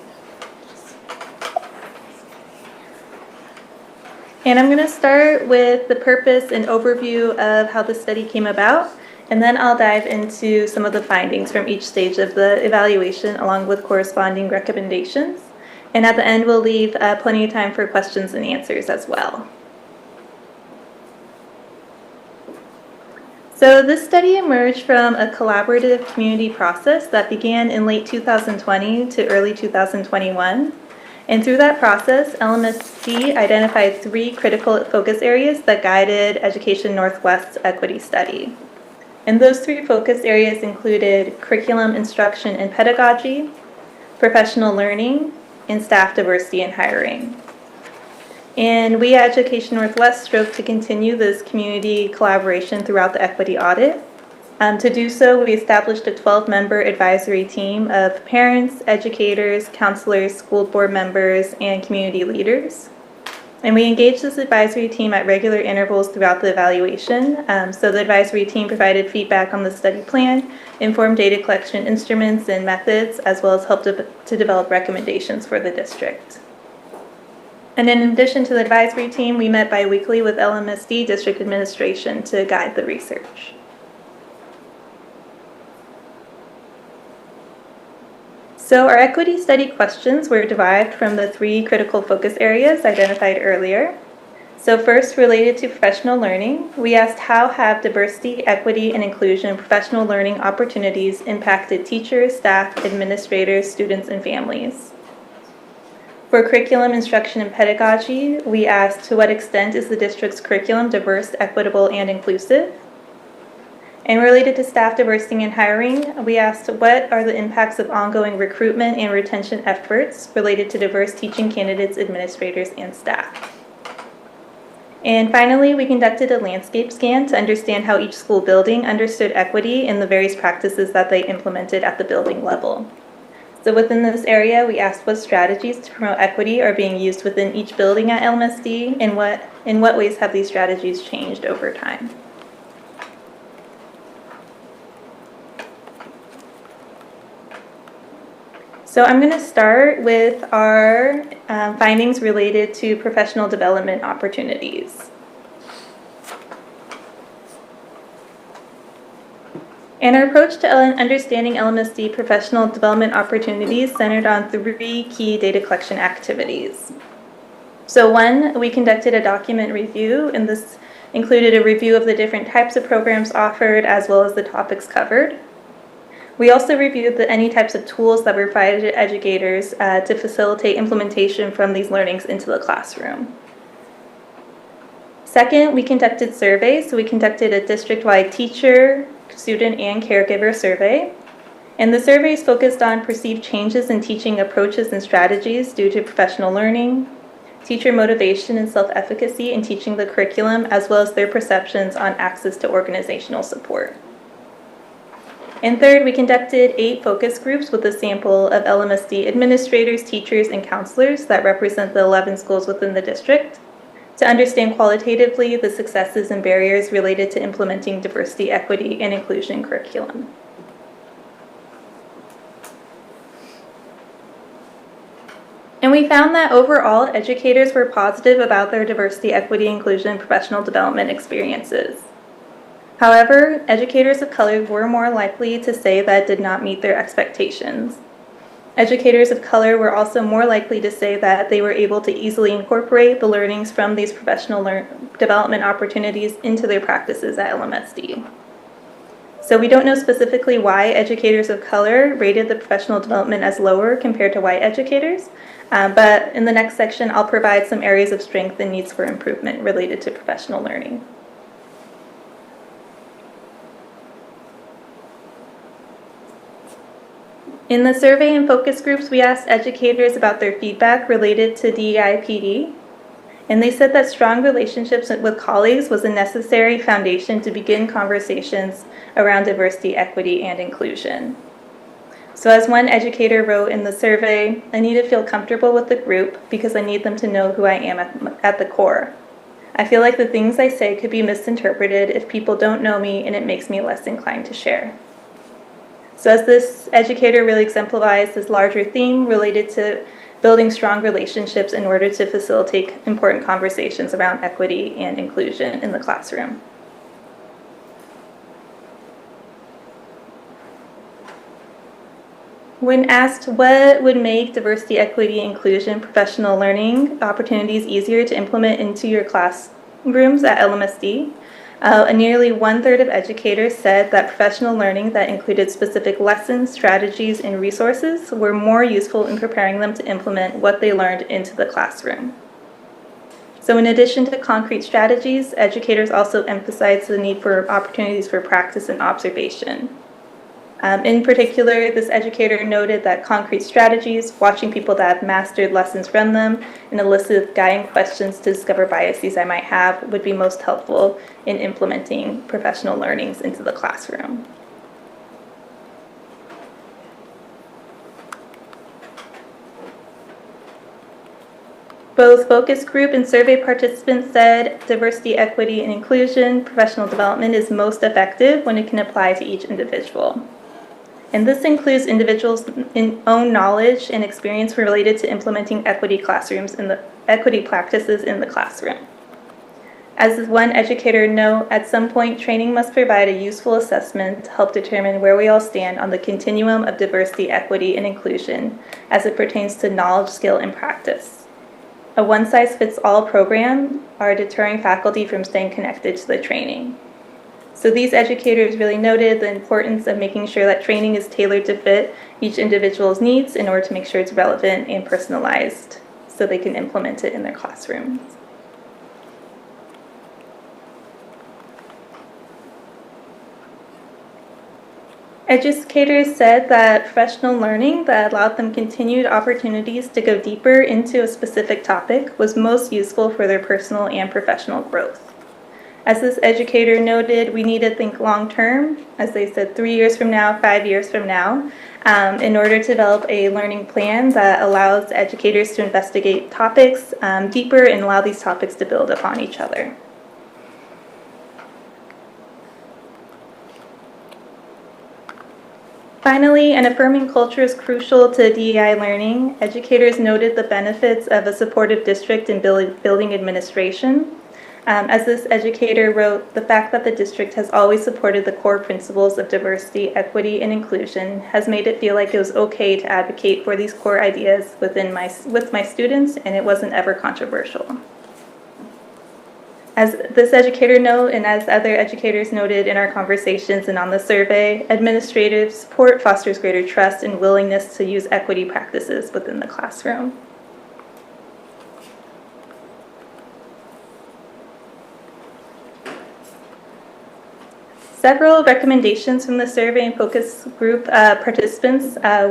And I'm going to start with the purpose and overview of how the study came about, And then I'll dive into some of the findings from each stage of the evaluation along with corresponding recommendations. And at the end, we'll leave plenty of time for questions and answers as well. So this study emerged from a collaborative community process that began in late 2020 to early 2021. And through that process, Lmsb identified 3 critical focus areas that guided Education Northwest's equity study. And those 3 focus areas included curriculum, instruction, and pedagogy, professional learning, and staff diversity and hiring. And we at Education Northwest strove to continue this community collaboration throughout the equity audit. To do so, we established a 12-member advisory team of parents, educators, counselors, school board members, and community leaders. And we engaged this advisory team at regular intervals throughout the evaluation. So the advisory team provided feedback on the study plan, informed data collection instruments and methods, as well as helped to develop recommendations for the district. And in addition to the advisory team, we met bi-weekly with Lmsd district administration to guide the research. So our equity study questions were derived from the 3 critical focus areas identified earlier. So first, related to professional learning, we asked how have diversity, equity, and inclusion professional learning opportunities impacted teachers, staff, administrators, students, and families. For curriculum, instruction, and pedagogy, we asked to what extent is the district's curriculum diverse, equitable, and inclusive? And related to staff diversity and hiring, we asked what are the impacts of ongoing recruitment and retention efforts related to diverse teaching candidates, administrators, and staff. And finally, we conducted a landscape scan to understand how each school building understood equity in the various practices that they implemented at the building level. So within this area, we asked what strategies to promote equity are being used within each building at Lmsd, and in what ways have these strategies changed over time. So I'm going to start with our findings related to professional development opportunities. And our approach to understanding Lmsd professional development opportunities centered on 3 key data collection activities. So 1, we conducted a document review, and this included a review of the different types of programs offered as well as the topics covered. We also reviewed any types of tools that were provided to educators to facilitate implementation from these learnings into the classroom. Second, we conducted surveys. So we conducted a district-wide teacher, student, and caregiver survey. And the surveys focused on perceived changes in teaching approaches and strategies due to professional learning, teacher motivation and self-efficacy in teaching the curriculum, as well as their perceptions on access to organizational support. And third, we conducted 8 focus groups with a sample of Lmsd administrators, teachers, and counselors that represent the 11 schools within the district to understand qualitatively the successes and barriers related to implementing diversity, equity, and inclusion curriculum. And we found that overall, educators were positive about their diversity, equity, inclusion, and professional development experiences. However, educators of color were more likely to say that did not meet their expectations. Educators of color were also more likely to say that they were able to easily incorporate the learnings from these professional development opportunities into their practices at Lmsd. So we don't know specifically why educators of color rated the professional development as lower compared to white educators, but in the next section, I'll provide some areas of strength and needs for improvement related to professional learning. In the survey and focus groups, we asked educators about their feedback related to DEI-PD, and they said that strong relationships with colleagues was a necessary foundation to begin conversations around diversity, equity, and inclusion. So as one educator wrote in the survey, I need to feel comfortable with the group because I need them to know who I am at the core. I feel like the things I say could be misinterpreted if people don't know me, and it makes me less inclined to share. So as this educator really exemplifies this larger theme related to building strong relationships in order to facilitate important conversations around equity and inclusion in the classroom. When asked what would make diversity, equity, inclusion, professional learning opportunities easier to implement into your classrooms at Lmsb, nearly 1/3 of educators said that professional learning that included specific lessons, strategies, and resources were more useful in preparing them to implement what they learned into the classroom. So in addition to concrete strategies, educators also emphasized the need for opportunities for practice and observation. In particular, this educator noted that concrete strategies, watching people that have mastered lessons from them, and a list of guiding questions to discover biases I might have would be most helpful in implementing professional learnings into the classroom. Both focus group and survey participants said diversity, equity, and inclusion professional development is most effective when it can apply to each individual. And this includes individuals' own knowledge and experience related to implementing equity practices in the classroom. As one educator noted, at some point, training must provide a useful assessment to help determine where we all stand on the continuum of diversity, equity, and inclusion as it pertains to knowledge, skill, and practice. A one-size-fits-all program are deterring faculty from staying connected to the training. So these educators really noted the importance of making sure that training is tailored to fit each individual's needs in order to make sure it's relevant and personalized so they can implement it in their classrooms. Educators said that professional learning that allowed them continued opportunities to go deeper into a specific topic was most useful for their personal and professional growth. As this educator noted, we need to think long-term, as they said, 3 years from now, 5 years from now, in order to develop a learning plan that allows educators to investigate topics deeper and allow these topics to build upon each other. Finally, an affirming culture is crucial to DEI learning. Educators noted the benefits of a supportive district in building administration. As this educator wrote, the fact that the district has always supported the core principles of diversity, equity, and inclusion has made it feel like it was okay to advocate for these core ideas with my students, and it wasn't ever controversial. As this educator noted, and as other educators noted in our conversations and on the survey, administrative support fosters greater trust and willingness to use equity practices within the classroom. Several recommendations from the survey and focus group participants are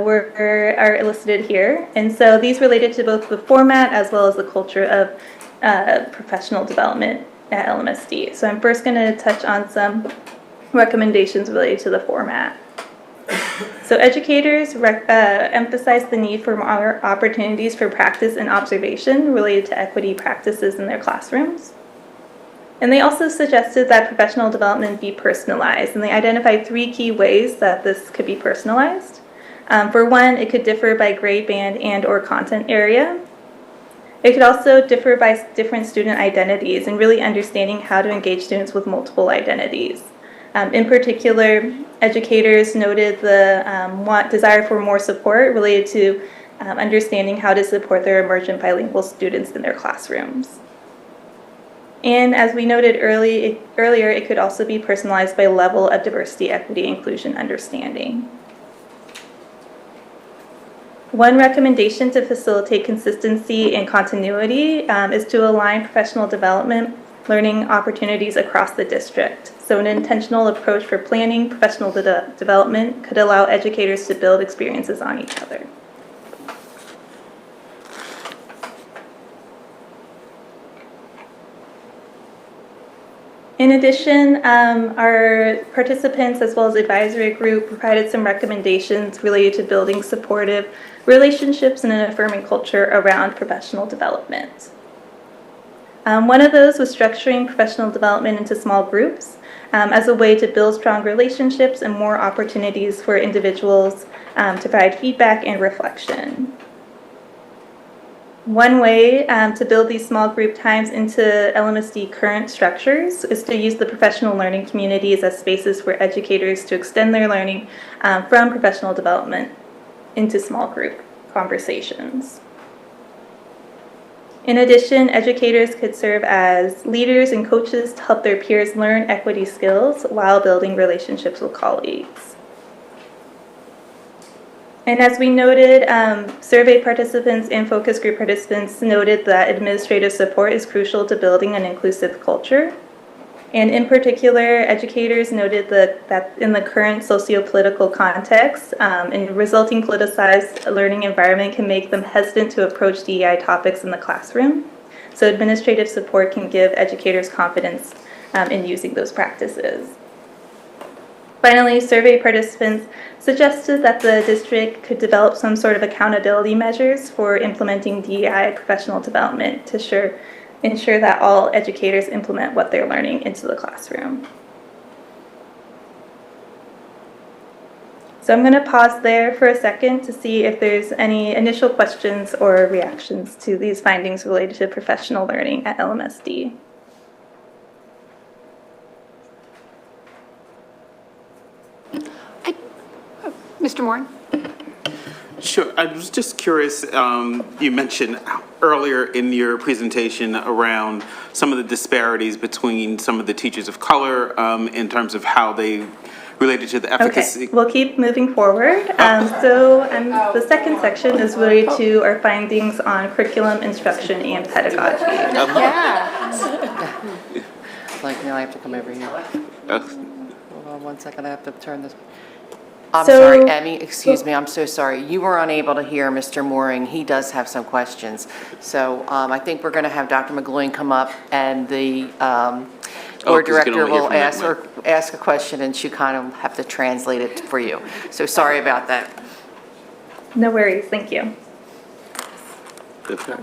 listed here. And so these related to both the format as well as the culture of professional development at Lmsb. So I'm first going to touch on some recommendations related to the format. So educators emphasize the need for more opportunities for practice and observation related to equity practices in their classrooms. And they also suggested that professional development be personalized, and they identified 3 key ways that this could be personalized. For one, it could differ by grade band and/or content area. It could also differ by different student identities and really understanding how to engage students with multiple identities. In particular, educators noted the desire for more support related to understanding how to support their emergent bilingual students in their classrooms. And as we noted earlier, it could also be personalized by level of diversity, equity, inclusion understanding. One recommendation to facilitate consistency and continuity is to align professional development learning opportunities across the district. So an intentional approach for planning professional development could allow educators to build experiences on each other. In addition, our participants as well as advisory group provided some recommendations related to building supportive relationships and an affirming culture around professional development. One of those was structuring professional development into small groups as a way to build strong relationships and more opportunities for individuals to provide feedback and reflection. One way to build these small group times into Lmsb current structures is to use the professional learning communities as spaces for educators to extend their learning from professional development into small group conversations. In addition, educators could serve as leaders and coaches to help their peers learn equity skills while building relationships with colleagues. And as we noted, survey participants and focus group participants noted that administrative support is crucial to building an inclusive culture. And in particular, educators noted that in the current socio-political context, and resulting politicized learning environment can make them hesitant to approach DEI topics in the classroom. So administrative support can give educators confidence in using those practices. Finally, survey participants suggested that the district could develop some sort of accountability measures for implementing DEI professional development to ensure that all educators implement what they're learning into the classroom. So I'm going to pause there for a second to see if there's any initial questions or reactions to these findings related to professional learning at LMSD. Mr. Moore? Sure. I was just curious, you mentioned earlier in your presentation around some of the disparities between some of the teachers of color in terms of how they related to the efficacy. Okay, we'll keep moving forward. The second section is related to our findings on curriculum, instruction, and pedagogy. Like, now I have to come over here. Hold on 1 second, I have to turn this. I'm So- sorry, Emmy, excuse me, I'm so sorry. You were unable to hear Mr. Mooring. He does have some questions. So I think we're going to have Dr. McGloin come up, and the board he's gonna director only hear will from that ask a question, and she kind of have to translate it for you. So sorry about that. No worries, thank you. Okay.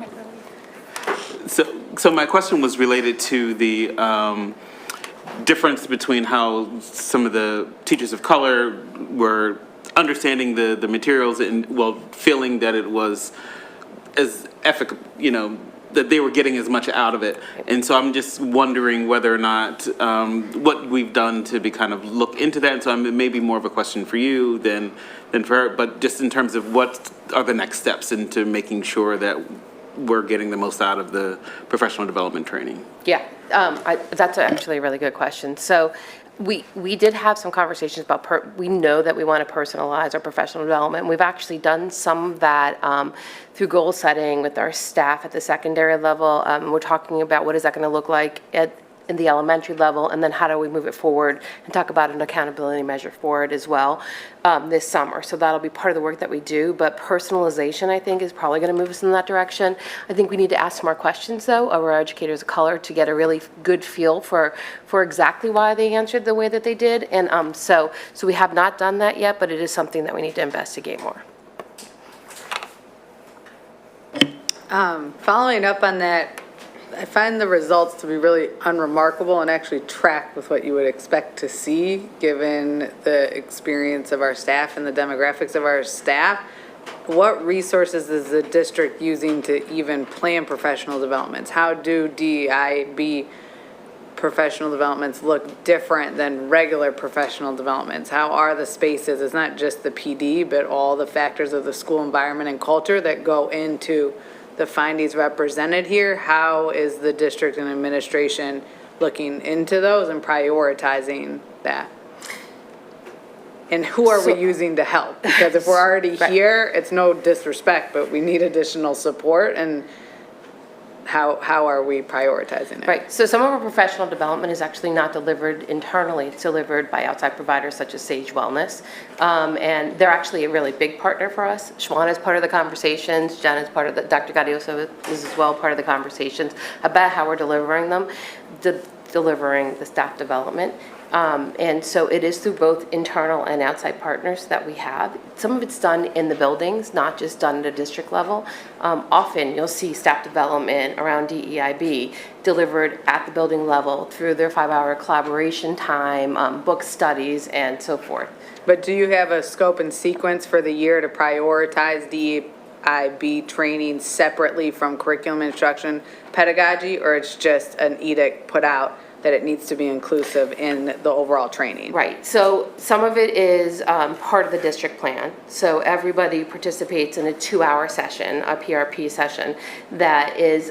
So my question was related to the difference between how some of the teachers of color were understanding the materials and, well, feeling that it was as that they were getting as much out of it. And so I'm just wondering whether or not what we've done to be kind of look into that. And so it may be more of a question for you than for her, but just in terms of what are the next steps into making sure that we're getting the most out of the professional development training. Yeah, that's actually a really good question. So we did have some conversations about, we know that we want to personalize our professional development. We've actually done some of that through goal setting with our staff at the secondary level. We're talking about what is that going to look like in the elementary level, and then how do we move it forward and talk about an accountability measure for it as well this summer. So that'll be part of the work that we do, but personalization, I think, is probably going to move us in that direction. I think we need to ask some more questions, though, of our educators of color to get a really good feel for exactly why they answered the way that they did. And so we have not done that yet, but it is something that we need to investigate more. Following up on that, I find the results to be really unremarkable and actually track with what you would expect to see given the experience of our staff and the demographics of our staff. What resources is the district using to even plan professional developments? How do DEIB professional developments look different than regular professional developments? How are the spaces? It's not just the PD, but all the factors of the school environment and culture that go into the findings represented here. How is the district and administration looking into those and prioritizing that? And who are we using to help? Because if we're already here, it's no disrespect, but we need additional support, and how are we prioritizing it? Right, so some of our professional development is actually not delivered internally. It's delivered by outside providers such as Sage Wellness. And they're actually a really big partner for us. Shwana is part of the conversations. Jen is part of the, Dr. Gaudioso is as well part of the conversations about how we're delivering them, delivering the staff development. And so it is through both internal and outside partners that we have. Some of it's done in the buildings, not just done at a district level. Often you'll see staff development around DEIB delivered at the building level through their 5-hour collaboration time, book studies, and so forth. But do you have a scope and sequence for the year to prioritize DEIB training separately from curriculum instruction pedagogy, or it's just an edict put out? that it needs to be inclusive in the overall training? Right, so some of it is part of the district plan. So everybody participates in a 2-hour session, a PRP session, that is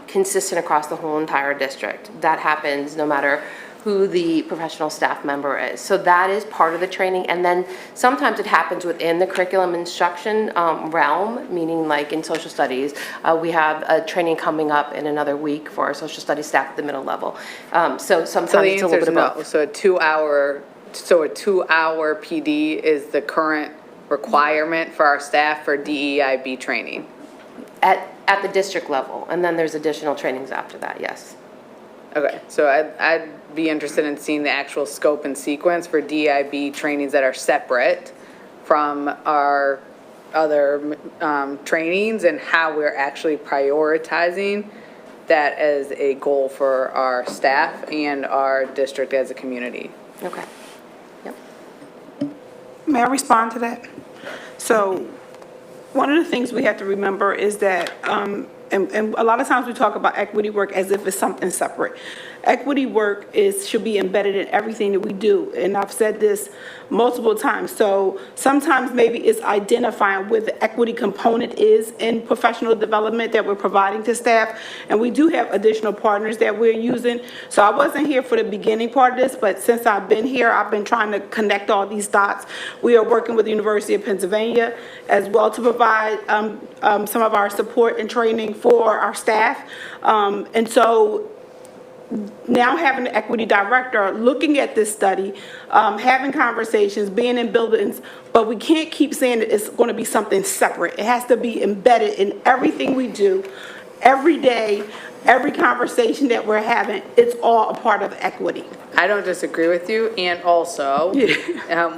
consistent across the whole entire district. That happens no matter who the professional staff member is. So that is part of the training. And then sometimes it happens within the curriculum instruction realm, meaning like in social studies. We have a training coming up in another week for our social studies staff at the middle level. So sometimes So the it's a little answer bit is of both. no. So a 2-hour PD is the current requirement for our staff for DEIB training? At the district level, and then there's additional trainings after that, yes. Okay, so I'd be interested in seeing the actual scope and sequence for DEIB trainings that are separate from our other trainings and how we're actually prioritizing that as a goal for our staff and our district as a community. Okay. Yep. May I respond to that? So, one of the things we have to remember is that, and a lot of times we talk about equity work as if it's something separate. Equity work should be embedded in everything that we do, and I've said this multiple times. So sometimes maybe it's identifying where the equity component is in professional development that we're providing to staff, and we do have additional partners that we're using. So I wasn't here for the beginning part of this, but since I've been here, I've been trying to connect all these dots. We are working with the University of Pennsylvania as well to provide some of our support and training for our staff. And so now having the equity director looking at this study, having conversations, being in buildings, but we can't keep saying that it's going to be something separate. It has to be embedded in everything we do, every day, every conversation that we're having. It's all a part of equity. I don't disagree with you, and also,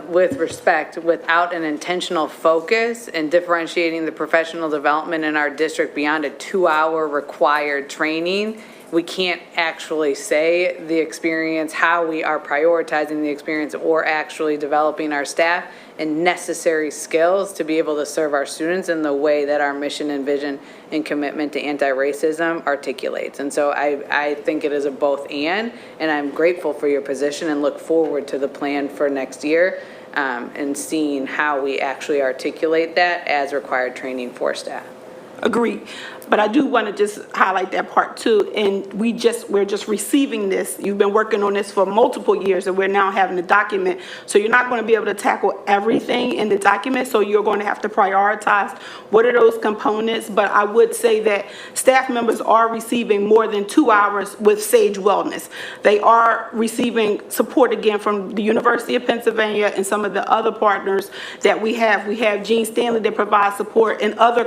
with respect, without an intentional focus and differentiating the professional development in our district beyond a 2-hour required training, we can't actually say the experience, how we are prioritizing the experience, or actually developing our staff and necessary skills to be able to serve our students in the way that our mission and vision and commitment to anti-racism articulates. And so I think it is a both and I'm grateful for your position and look forward to the plan for next year and seeing how we actually articulate that as required training for staff. Agreed. But I do want to just highlight that part too. And we're just receiving this. You've been working on this for multiple years, and we're now having a document. So you're not going to be able to tackle everything in the document. So you're going to have to prioritize what are those components. But I would say that staff members are receiving more than 2 hours with Sage Wellness. They are receiving support again from the University of Pennsylvania and some of the other partners that we have. We have Gene Stanley that provides support in other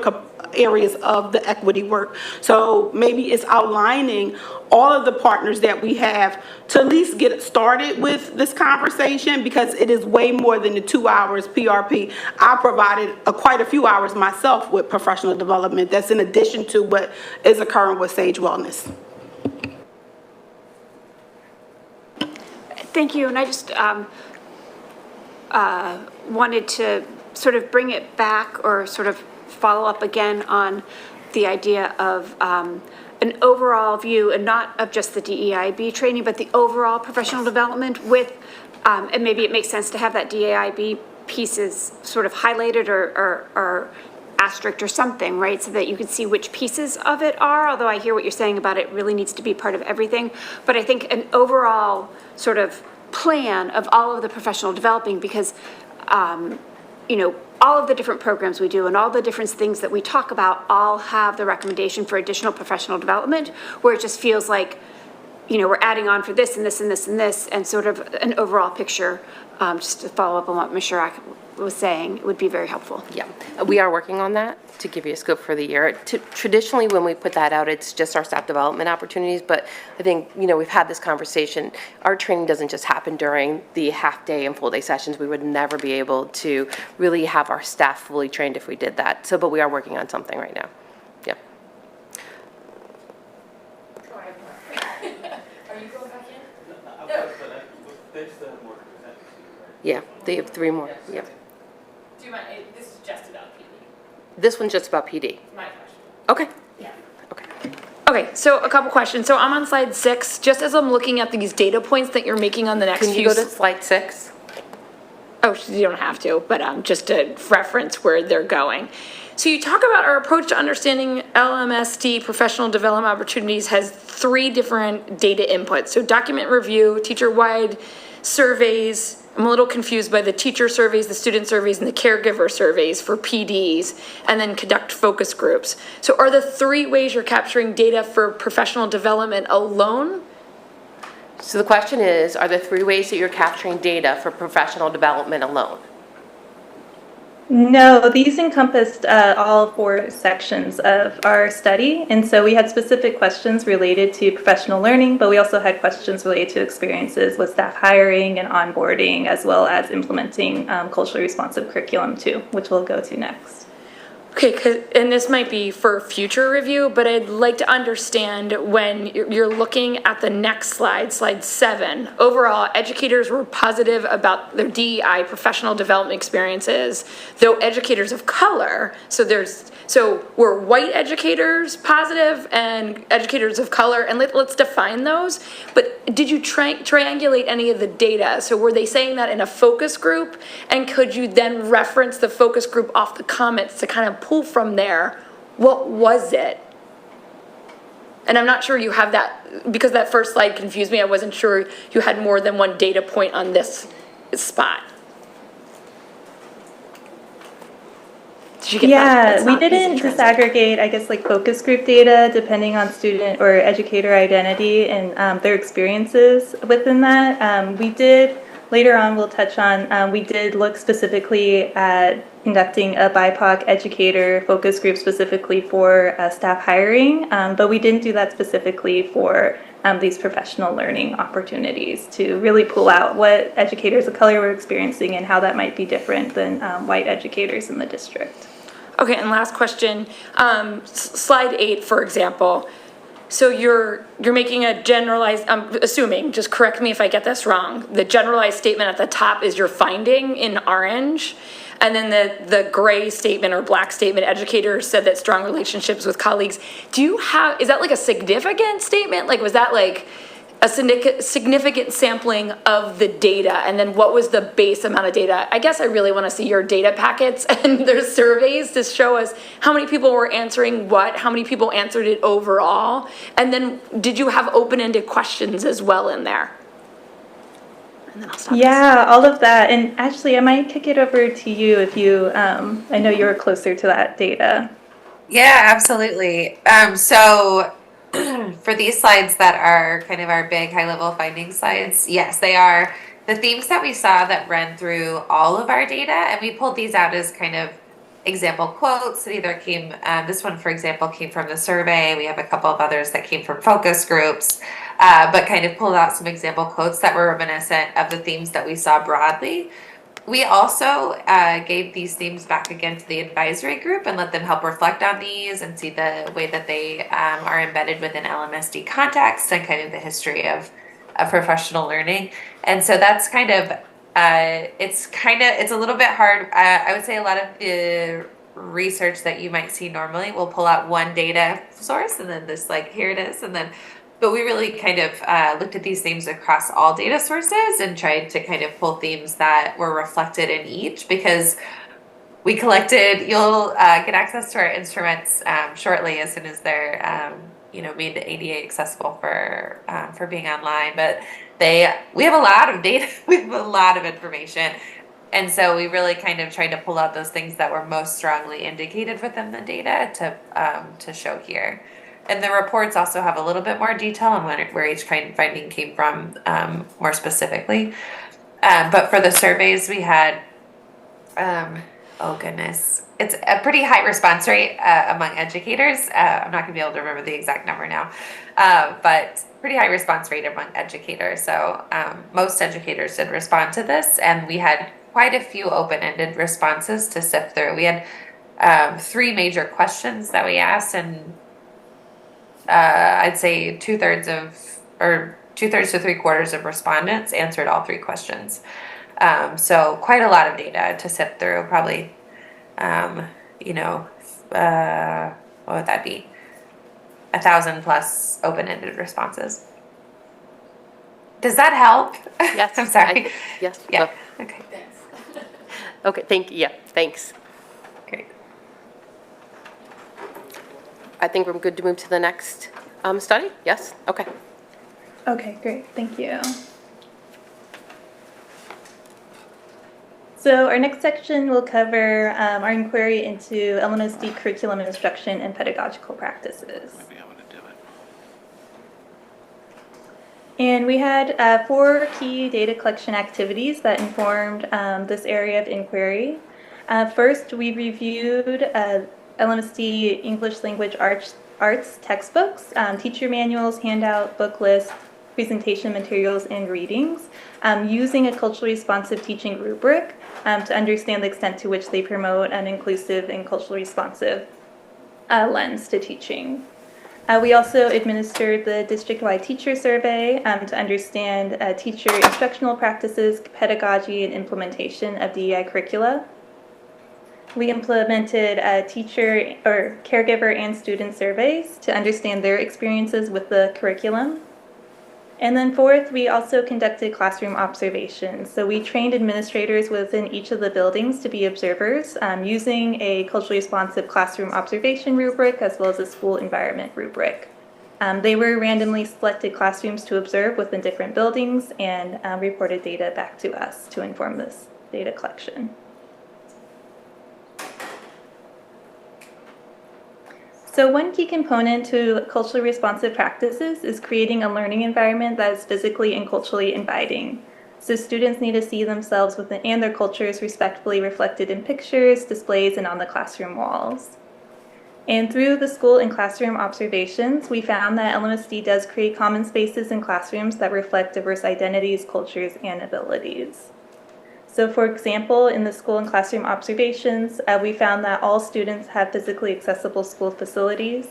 areas of the equity work. So maybe it's outlining all of the partners that we have to at least get started with this conversation, because it is way more than the 2 hours PRP. I provided quite a few hours myself with professional development. That's in addition to what is occurring with Sage Wellness. Thank you, and I just wanted to sort of bring it back or sort of follow up again on the idea of an overall view, and not of just the DEIB training, but the overall professional development with, and maybe it makes sense to have that DEIB pieces sort of highlighted or asterisk or something, right? So that you can see which pieces of it are, although I hear what you're saying about it really needs to be part of everything. But I think an overall sort of plan of all of the professional developing, because, you know, all of the different programs we do and all the different things that we talk about all have the recommendation for additional professional development, where it just feels like, you know, we're adding on for this and this and this and this, and sort of an overall picture, just to follow up on what Ms. Shirak was saying, it would be very helpful. Yeah, we are working on that to give you a scope for the year. Traditionally, when we put that out, it's just our staff development opportunities, but I think, you know, we've had this conversation. Our training doesn't just happen during the half-day and full-day sessions. We would never be able to really have our staff fully trained if we did that. So, but we are working on something right now. Yeah. Are you going back in? Yeah, they have 3 more. Yep. Do you mind, this is just about PD. This one's just about PD. My question. Okay. Yeah. Okay. Okay, so a couple questions. So I'm on slide 6, just as I'm looking at these data points that you're making on the next Can few. you go to slide 6? Oh, you don't have to, but just to reference where they're going. So you talk about our approach to understanding LMSD professional development opportunities has 3 different data inputs. So document review, teacher-wide surveys. I'm a little confused by the teacher surveys, the student surveys, and the caregiver surveys for PDs, and then conduct focus groups. So are the 3 ways you're capturing data for professional development alone? So the question is, are there 3 ways that you're capturing data for professional development alone? No, these encompassed all 4 sections of our study. And so we had specific questions related to professional learning, but we also had questions related to experiences with staff hiring and onboarding, as well as implementing culturally responsive curriculum too, which we'll go to next. Okay, and this might be for future review, but I'd like to understand when you're looking at the next slide, slide 7. Overall, educators were positive about their DEI professional development experiences, though educators of color, so were white educators positive and educators of color, and let's define those. But did you triangulate any of the data? So were they saying that in a focus group? And could you then reference the focus group off the comments to kind of pull from there? What was it? And I'm not sure you have that, because that first slide confused me. I wasn't sure you had more than one data point on this spot. Did you get that? Yeah, we didn't disaggregate, I guess, like focus group data depending on student or educator identity and their experiences within that. We did, later on we'll touch on, we did look specifically at conducting a BIPOC educator focus group specifically for staff hiring, but we didn't do that specifically for these professional learning opportunities to really pull out what educators of color were experiencing and how that might be different than white educators in the district. Okay, and last question, slide 8, for example. So you're making a generalized, I'm assuming, just correct me if I get this wrong, the generalized statement at the top is your finding in orange, and then the gray statement or black statement, educators said that strong relationships with colleagues. Is that like a significant statement? Like, was that like a significant sampling of the data? And then what was the base amount of data? I guess I really want to see your data packets and their surveys to show us how many people were answering what, how many people answered it overall. And then did you have open-ended questions as well in there? And then I'll stop. Yeah, all of that. And actually, I might kick it over to you if you, I know you're closer to that data. Yeah, absolutely. So for these slides that are kind of our big high-level finding slides, yes, they are the themes that we saw that ran through all of our data, and we pulled these out as kind of example quotes that either came, this one, for example, came from the survey. We have a couple of others that came from focus groups, but kind of pulled out some example quotes that were reminiscent of the themes that we saw broadly. We also gave these themes back again to the advisory group and let them help reflect on these and see the way that they are embedded within LMSD context and kind of the history of professional learning. And so that's kind of, it's a little bit hard. I would say a lot of the research that you might see normally will pull out one data source and then this, like, here it is, and then but we really kind of looked at these themes across all data sources and tried to kind of pull themes that were reflected in each, because we collected, you'll get access to our instruments shortly as soon as they're made ADA accessible for being online. But we have a lot of data, we have a lot of information. And so we really kind of tried to pull out those things that were most strongly indicated within the data to show here. And the reports also have a little bit more detail on where each kind of finding came from more specifically. But for the surveys, we had, oh goodness, it's a pretty high response rate among educators. I'm not gonna be able to remember the exact number now, but pretty high response rate among educators. So most educators did respond to this, and we had quite a few open-ended responses to sift through. We had 3 major questions that we asked, and I'd say 2/3 to 3/4 of respondents answered all 3 questions. So quite a lot of data to sift through, probably, what would that be? 1,000 plus open-ended responses. Does that help? Yes. I'm sorry. Yes. Yeah, okay, Okay, yeah, thanks. great. I think we're good to move to the next study? Yes? Okay. Okay, great, thank you. So our next section will cover our inquiry into Lmsb curriculum instruction and pedagogical practices. Be able to do it. And we had 4 key data collection activities that informed this area of inquiry. First, we reviewed Lmsb English Language Arts textbooks, teacher manuals, handout, book list, presentation materials, and readings, using a culturally responsive teaching rubric to understand the extent to which they promote an inclusive and culturally responsive lens to teaching. We also administered the district-wide teacher survey to understand teacher instructional practices, pedagogy, and implementation of DEI curricula. We implemented teacher or caregiver and student surveys to understand their experiences with the curriculum. And then fourth, we also conducted classroom observations. So we trained administrators within each of the buildings to be observers using a culturally responsive classroom observation rubric as well as a school environment rubric. They were randomly selected classrooms to observe within different buildings and reported data back to us to inform this data collection. So one key component to culturally responsive practices is creating a learning environment that is physically and culturally inviting. So students need to see themselves within and their cultures respectfully reflected in pictures, displays, and on the classroom walls. And through the school and classroom observations, we found that Lmsb does create common spaces in classrooms that reflect diverse identities, cultures, and abilities. So for example, in the school and classroom observations, we found that all students have physically accessible school facilities.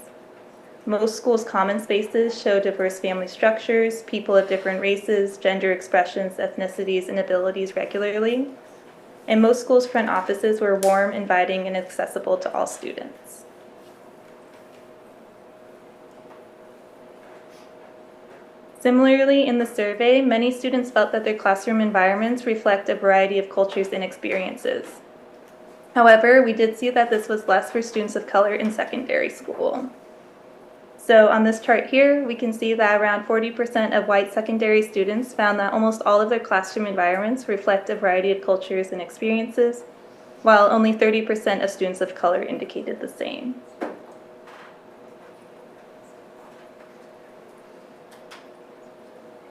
Most schools' common spaces show diverse family structures, people of different races, gender expressions, ethnicities, and abilities regularly. And most schools' front offices were warm, inviting, and accessible to all students. Similarly, in the survey, many students felt that their classroom environments reflect a variety of cultures and experiences. However, we did see that this was less for students of color in secondary school. So on this chart here, we can see that around 40% of white secondary students found that almost all of their classroom environments reflect a variety of cultures and experiences, while only 30% of students of color indicated the same.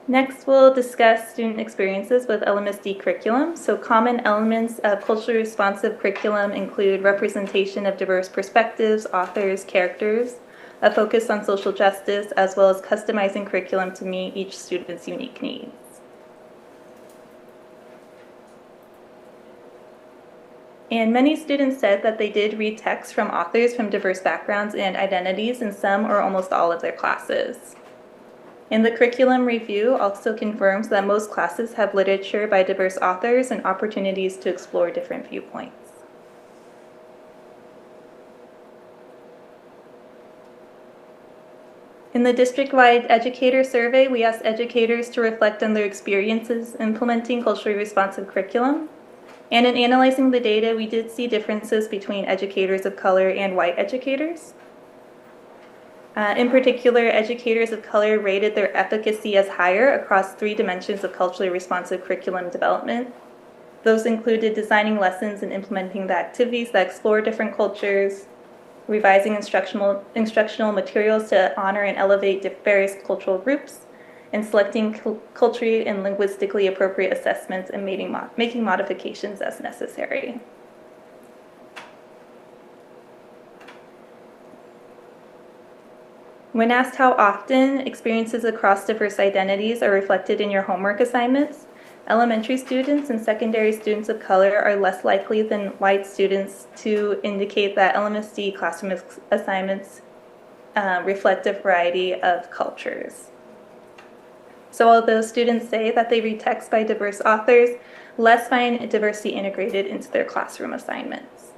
Next, we'll discuss student experiences with Lmsb curriculum. So common elements of culturally responsive curriculum include representation of diverse perspectives, authors, characters, a focus on social justice, as well as customizing curriculum to meet each student's unique needs. And many students said that they did read texts from authors from diverse backgrounds and identities in some or almost all of their classes. And the curriculum review also confirms that most classes have literature by diverse authors and opportunities to explore different viewpoints. In the district-wide educator survey, we asked educators to reflect on their experiences implementing culturally responsive curriculum. And in analyzing the data, we did see differences between educators of color and white educators. In particular, educators of color rated their efficacy as higher across 3 dimensions of culturally responsive curriculum development. Those included designing lessons and implementing the activities that explore different cultures, revising instructional materials to honor and elevate various cultural groups, and selecting culturally and linguistically appropriate assessments and making modifications as necessary. When asked how often experiences across diverse identities are reflected in your homework assignments, elementary students and secondary students of color are less likely than white students to indicate that Lmsb classroom assignments reflect a variety of cultures. So although students say that they read texts by diverse authors, less find diversity integrated into their classroom assignments.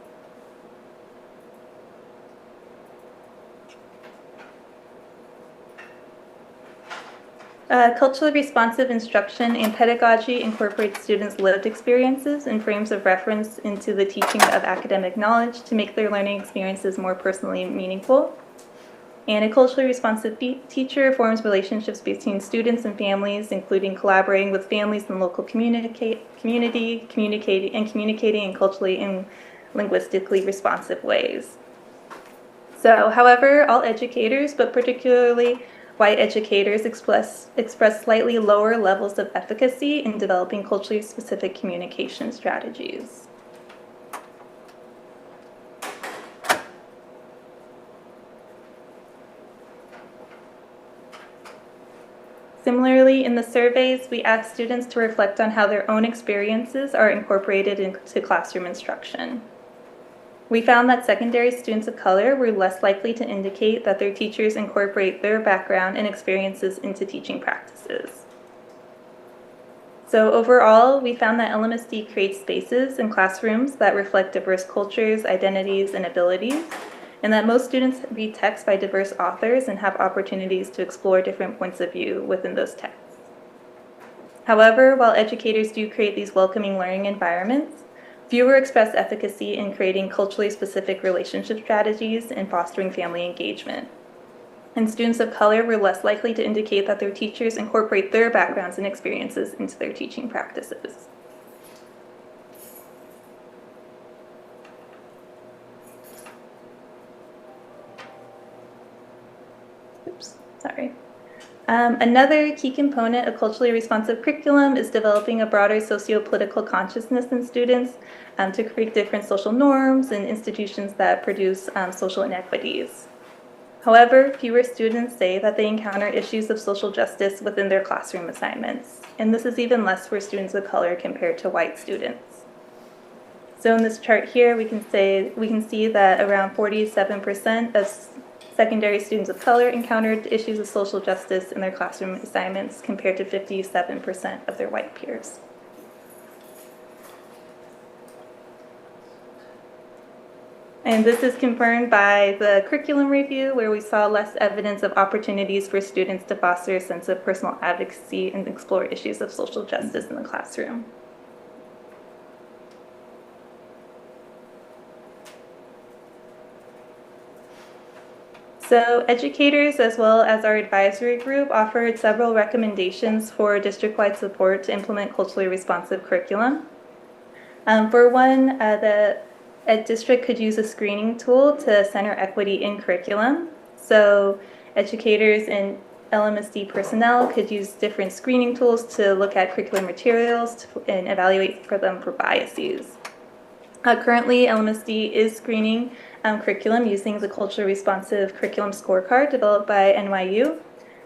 Culturally responsive instruction and pedagogy incorporates students' lived experiences and frames of reference into the teaching of academic knowledge to make their learning experiences more personally meaningful. And a culturally responsive teacher forms relationships between students and families, including collaborating with families and local community, communicating in culturally and linguistically responsive ways. So, however, all educators, but particularly white educators, express slightly lower levels of efficacy in developing culturally specific communication strategies. Similarly, in the surveys, we asked students to reflect on how their own experiences are incorporated into classroom instruction. We found that secondary students of color were less likely to indicate that their teachers incorporate their background and experiences into teaching practices. So overall, we found that Lmsb creates spaces in classrooms that reflect diverse cultures, identities, and abilities, and that most students read texts by diverse authors and have opportunities to explore different points of view within those texts. However, while educators do create these welcoming learning environments, fewer express efficacy in creating culturally specific relationship strategies and fostering family engagement. And students of color were less likely to indicate that their teachers incorporate their backgrounds and experiences into their teaching practices. Oops, sorry. Another key component of culturally responsive curriculum is developing a broader socio-political consciousness in students to create different social norms and institutions that produce social inequities. However, fewer students say that they encounter issues of social justice within their classroom assignments, and this is even less for students of color compared to white students. So in this chart here, we can see that around 47% of secondary students of color encountered issues of social justice in their classroom assignments compared to 57% of their white peers. And this is confirmed by the curriculum review, where we saw less evidence of opportunities for students to foster a sense of personal advocacy and explore issues of social justice in the classroom. So educators, as well as our advisory group, offered several recommendations for district-wide support to implement culturally responsive curriculum. For one, the district could use a screening tool to center equity in curriculum. So educators and Lmsd personnel could use different screening tools to look at curriculum materials and evaluate for them for biases. Currently, Lmsd is screening curriculum using the culturally responsive curriculum scorecard developed by NYU,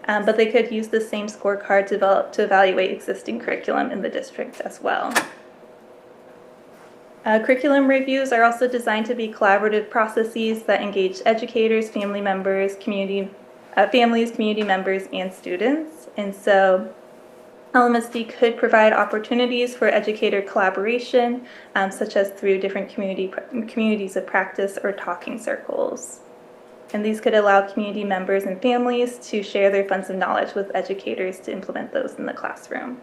but they could use the same scorecard developed to evaluate existing curriculum in the district as well. Curriculum reviews are also designed to be collaborative processes that engage educators, family members, families, community members, and students. And so Lmsd could provide opportunities for educator collaboration, such as through different communities of practice or talking circles. And these could allow community members and families to share their funds of knowledge with educators to implement those in the classroom.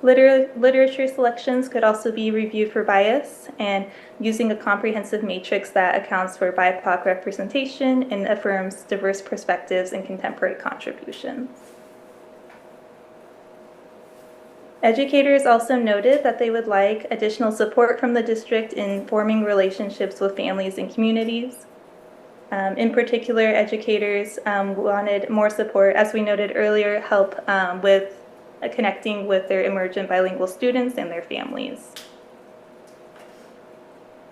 Literature selections could also be reviewed for bias, and using a comprehensive matrix that accounts for BIPOC representation and affirms diverse perspectives and contemporary contributions. Educators also noted that they would like additional support from the district in forming relationships with families and communities. In particular, educators wanted more support, as we noted earlier, help with connecting with their emergent bilingual students and their families.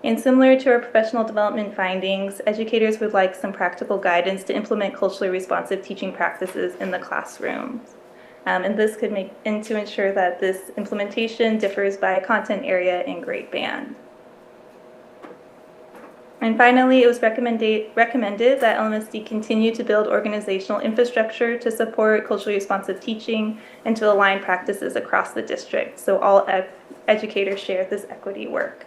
And similar to our professional development findings, educators would like some practical guidance to implement culturally responsive teaching practices in the classrooms. And this could to ensure that this implementation differs by content area and grade band. And finally, it was recommended that Lmsd continue to build organizational infrastructure to support culturally responsive teaching and to align practices across the district, so all educators share this equity work.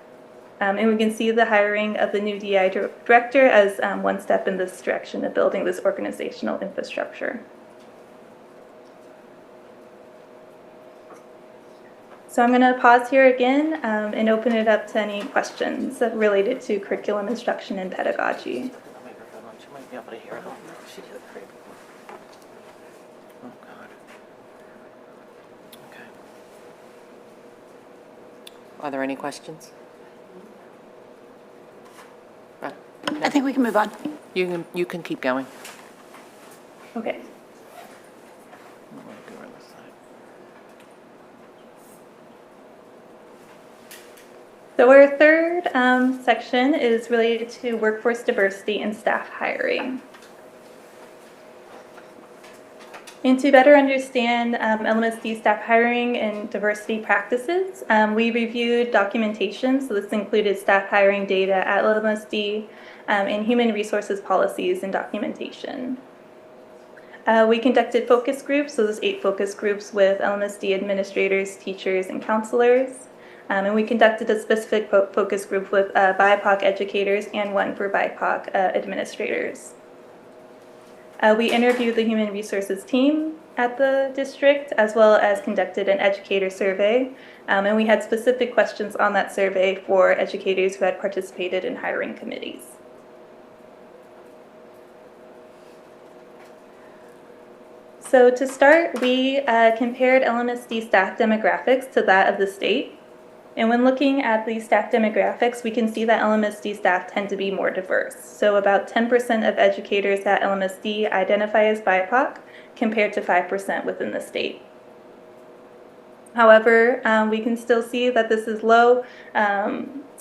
And we can see the hiring of the new DI director as one step in this direction of building this organizational infrastructure. So I'm going to pause here again and open it up to any questions related to curriculum instruction and pedagogy. She might be able to hear them. She did great. Oh, God. Okay. Are there any questions? I think we can move on. You can keep going. Okay. So our third section is related to workforce diversity and staff hiring. And to better understand LMSD staff hiring and diversity practices, we reviewed documentation. So this included staff hiring data at LMSD and human resources policies and documentation. We conducted focus groups, so there's 8 focus groups with LMSD administrators, teachers, and counselors. And we conducted a specific focus group with BIPOC educators and one for BIPOC administrators. We interviewed the human resources team at the district, as well as conducted an educator survey. And we had specific questions on that survey for educators who had participated in hiring committees. So to start, we compared LMSD staff demographics to that of the state. And when looking at the staff demographics, we can see that LMSD staff tend to be more diverse. So about 10% of educators at LMSD identify as BIPOC, compared to 5% within the state. However, we can still see that this is low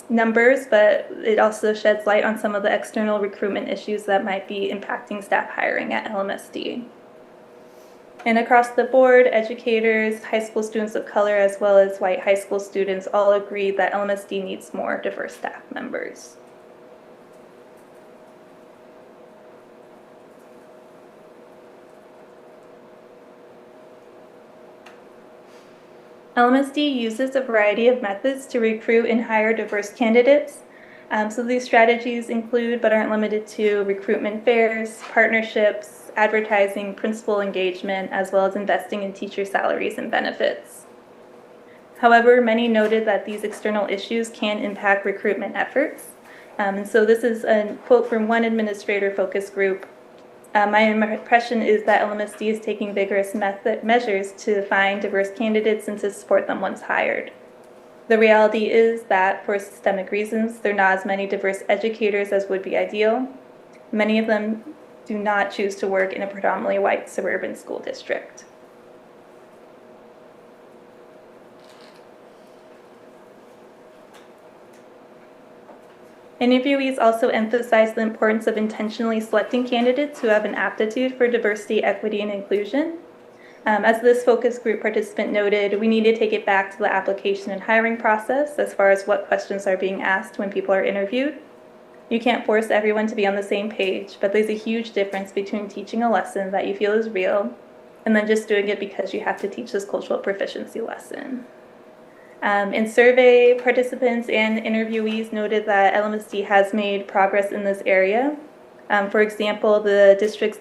numbers, but it also sheds light on some of the external recruitment issues that might be impacting staff hiring at LMSD. And across the board, educators, high school students of color, as well as white high school students all agree that LMSD needs more diverse staff members. LMSD uses a variety of methods to recruit and hire diverse candidates. So these strategies include, but aren't limited to, recruitment fairs, partnerships, advertising, principal engagement, as well as investing in teacher salaries and benefits. However, many noted that these external issues can impact recruitment efforts. And so this is a quote from one administrator focus group. My impression is that LMSD is taking vigorous measures to find diverse candidates and to support them once hired. The reality is that for systemic reasons, there are not as many diverse educators as would be ideal. Many of them do not choose to work in a predominantly white suburban school district. Interviewees also emphasized the importance of intentionally selecting candidates who have an aptitude for diversity, equity, and inclusion. As this focus group participant noted, we need to take it back to the application and hiring process as far as what questions are being asked when people are interviewed. You can't force everyone to be on the same page, but there's a huge difference between teaching a lesson that you feel is real and then just doing it because you have to teach this cultural proficiency lesson. And survey participants and interviewees noted that LMSD has made progress in this area. For example, the district's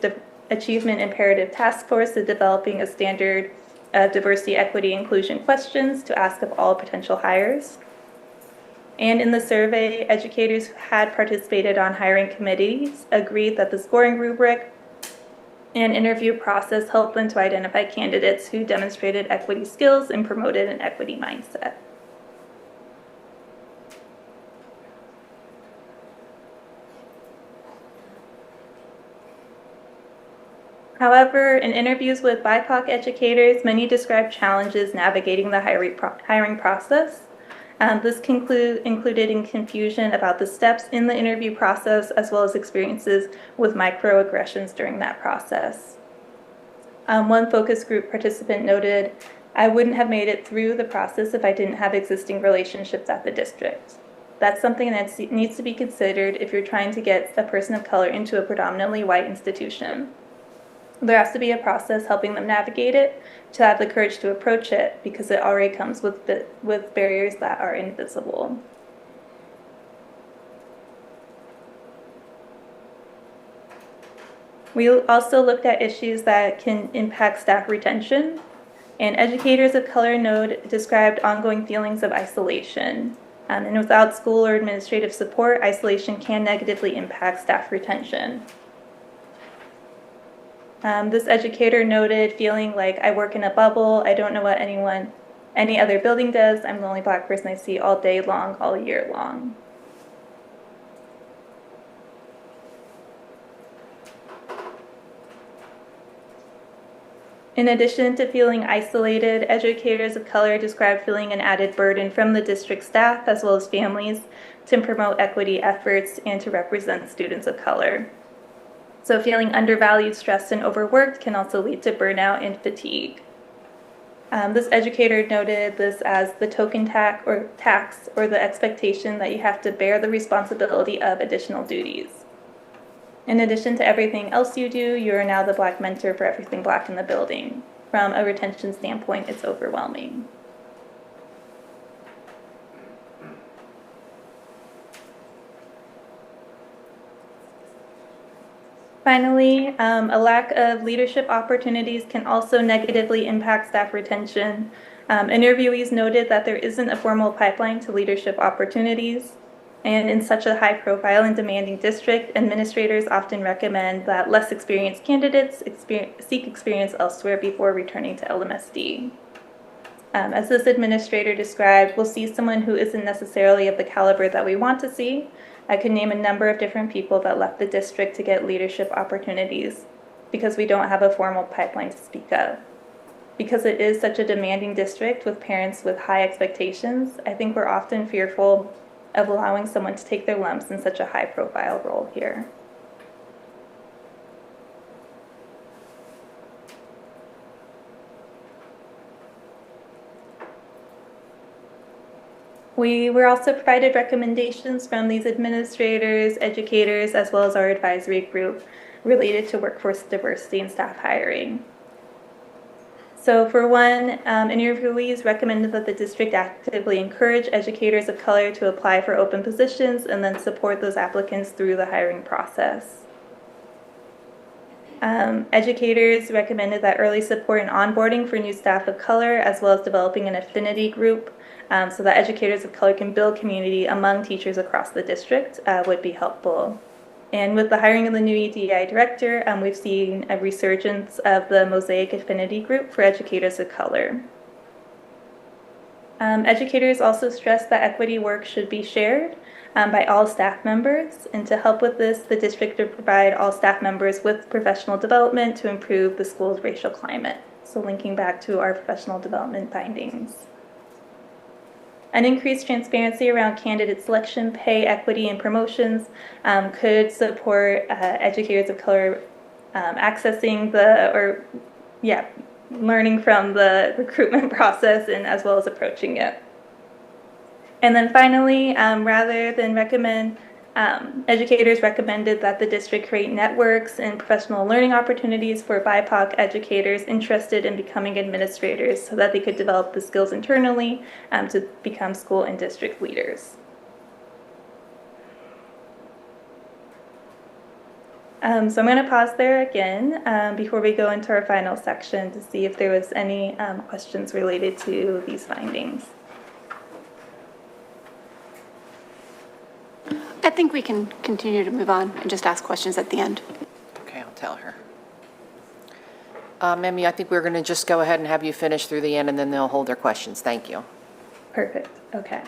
Achievement Imperative Task Force is developing a standard of diversity, equity, inclusion questions to ask of all potential hires. And in the survey, educators who had participated on hiring committees agreed that the scoring rubric and interview process helped them to identify candidates who demonstrated equity skills and promoted an equity mindset. However, in interviews with BIPOC educators, many described challenges navigating the hiring process. This included in confusion about the steps in the interview process, as well as experiences with microaggressions during that process. One focus group participant noted, "I wouldn't have made it through the process if I didn't have existing relationships at the district." That's something that needs to be considered if you're trying to get a person of color into a predominantly white institution. There has to be a process helping them navigate it, to have the courage to approach it, because it already comes with barriers that are invisible. We also looked at issues that can impact staff retention. And educators of color node described ongoing feelings of isolation. And without school or administrative support, isolation can negatively impact staff retention. This educator noted feeling like I work in a bubble, I don't know what any other building does, I'm the only Black person I see all day long, all year long. In addition to feeling isolated, educators of color described feeling an added burden from the district staff as well as families to promote equity efforts and to represent students of color. So feeling undervalued, stressed, and overworked can also lead to burnout and fatigue. This educator noted this as the token tax or the expectation that you have to bear the responsibility of additional duties. In addition to everything else you do, you are now the Black mentor for everything Black in the building. From a retention standpoint, it's overwhelming. Finally, a lack of leadership opportunities can also negatively impact staff retention. Interviewees noted that there isn't a formal pipeline to leadership opportunities. And in such a high-profile and demanding district, administrators often recommend that less experienced candidates seek experience elsewhere before returning to Lmsd. As this administrator described, we'll see someone who isn't necessarily of the caliber that we want to see. I could name a number of different people that left the district to get leadership opportunities because we don't have a formal pipeline to speak of. Because it is such a demanding district with parents with high expectations, I think we're often fearful of allowing someone to take their lumps in such a high-profile role here. We were also provided recommendations from these administrators, educators, as well as our advisory group related to workforce diversity and staff hiring. So for one, interviewees recommended that the district actively encourage educators of color to apply for open positions and then support those applicants through the hiring process. Educators recommended that early support and onboarding for new staff of color, as well as developing an affinity group so that educators of color can build community among teachers across the district would be helpful. And with the hiring of the new EDI director, we've seen a resurgence of the Mosaic Affinity Group for educators of color. Educators also stressed that equity work should be shared by all staff members. And to help with this, the district would provide all staff members with professional development to improve the school's racial climate. So linking back to our professional development findings. An increased transparency around candidate selection, pay, equity, and promotions could support educators of color accessing learning from the recruitment process and as well as approaching it. And then finally, rather than recommend, educators recommended that the district create networks and professional learning opportunities for BIPOC educators interested in becoming administrators so that they could develop the skills internally to become school and district leaders. So I'm going to pause there again before we go into our final section to see if there was any questions related to these findings. I think we can continue to move on and just ask questions at the end. Okay, I'll tell her. Mimi, I think we're going to just go ahead and have you finish through the end, and then they'll hold their questions. Thank you. Perfect. Okay.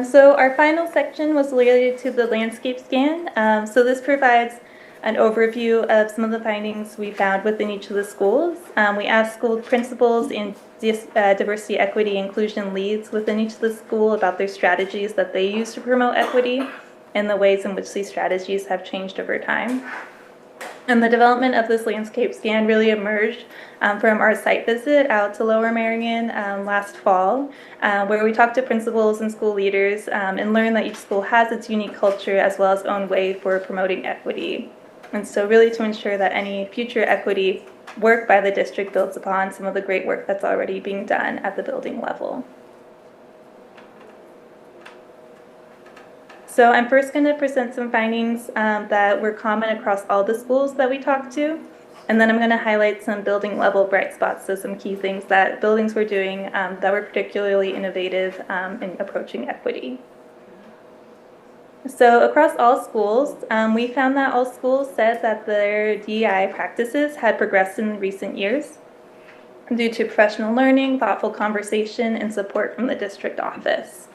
So our final section was related to the landscape scan. So this provides an overview of some of the findings we found within each of the schools. We asked school principals and diversity, equity, inclusion leads within each of the school about their strategies that they use to promote equity and the ways in which these strategies have changed over time. And the development of this landscape scan really emerged from our site visit out to Lower Merion last fall, where we talked to principals and school leaders and learned that each school has its unique culture as well as own way for promoting equity. And so really to ensure that any future equity work by the district builds upon some of the great work that's already being done at the building level. So I'm first going to present some findings that were common across all the schools that we talked to. And then I'm going to highlight some building level bright spots, so some key things that buildings were doing that were particularly innovative in approaching equity. So across all schools, we found that all schools said that their DEI practices had progressed in recent years due to professional learning, thoughtful conversation, and support from the district office.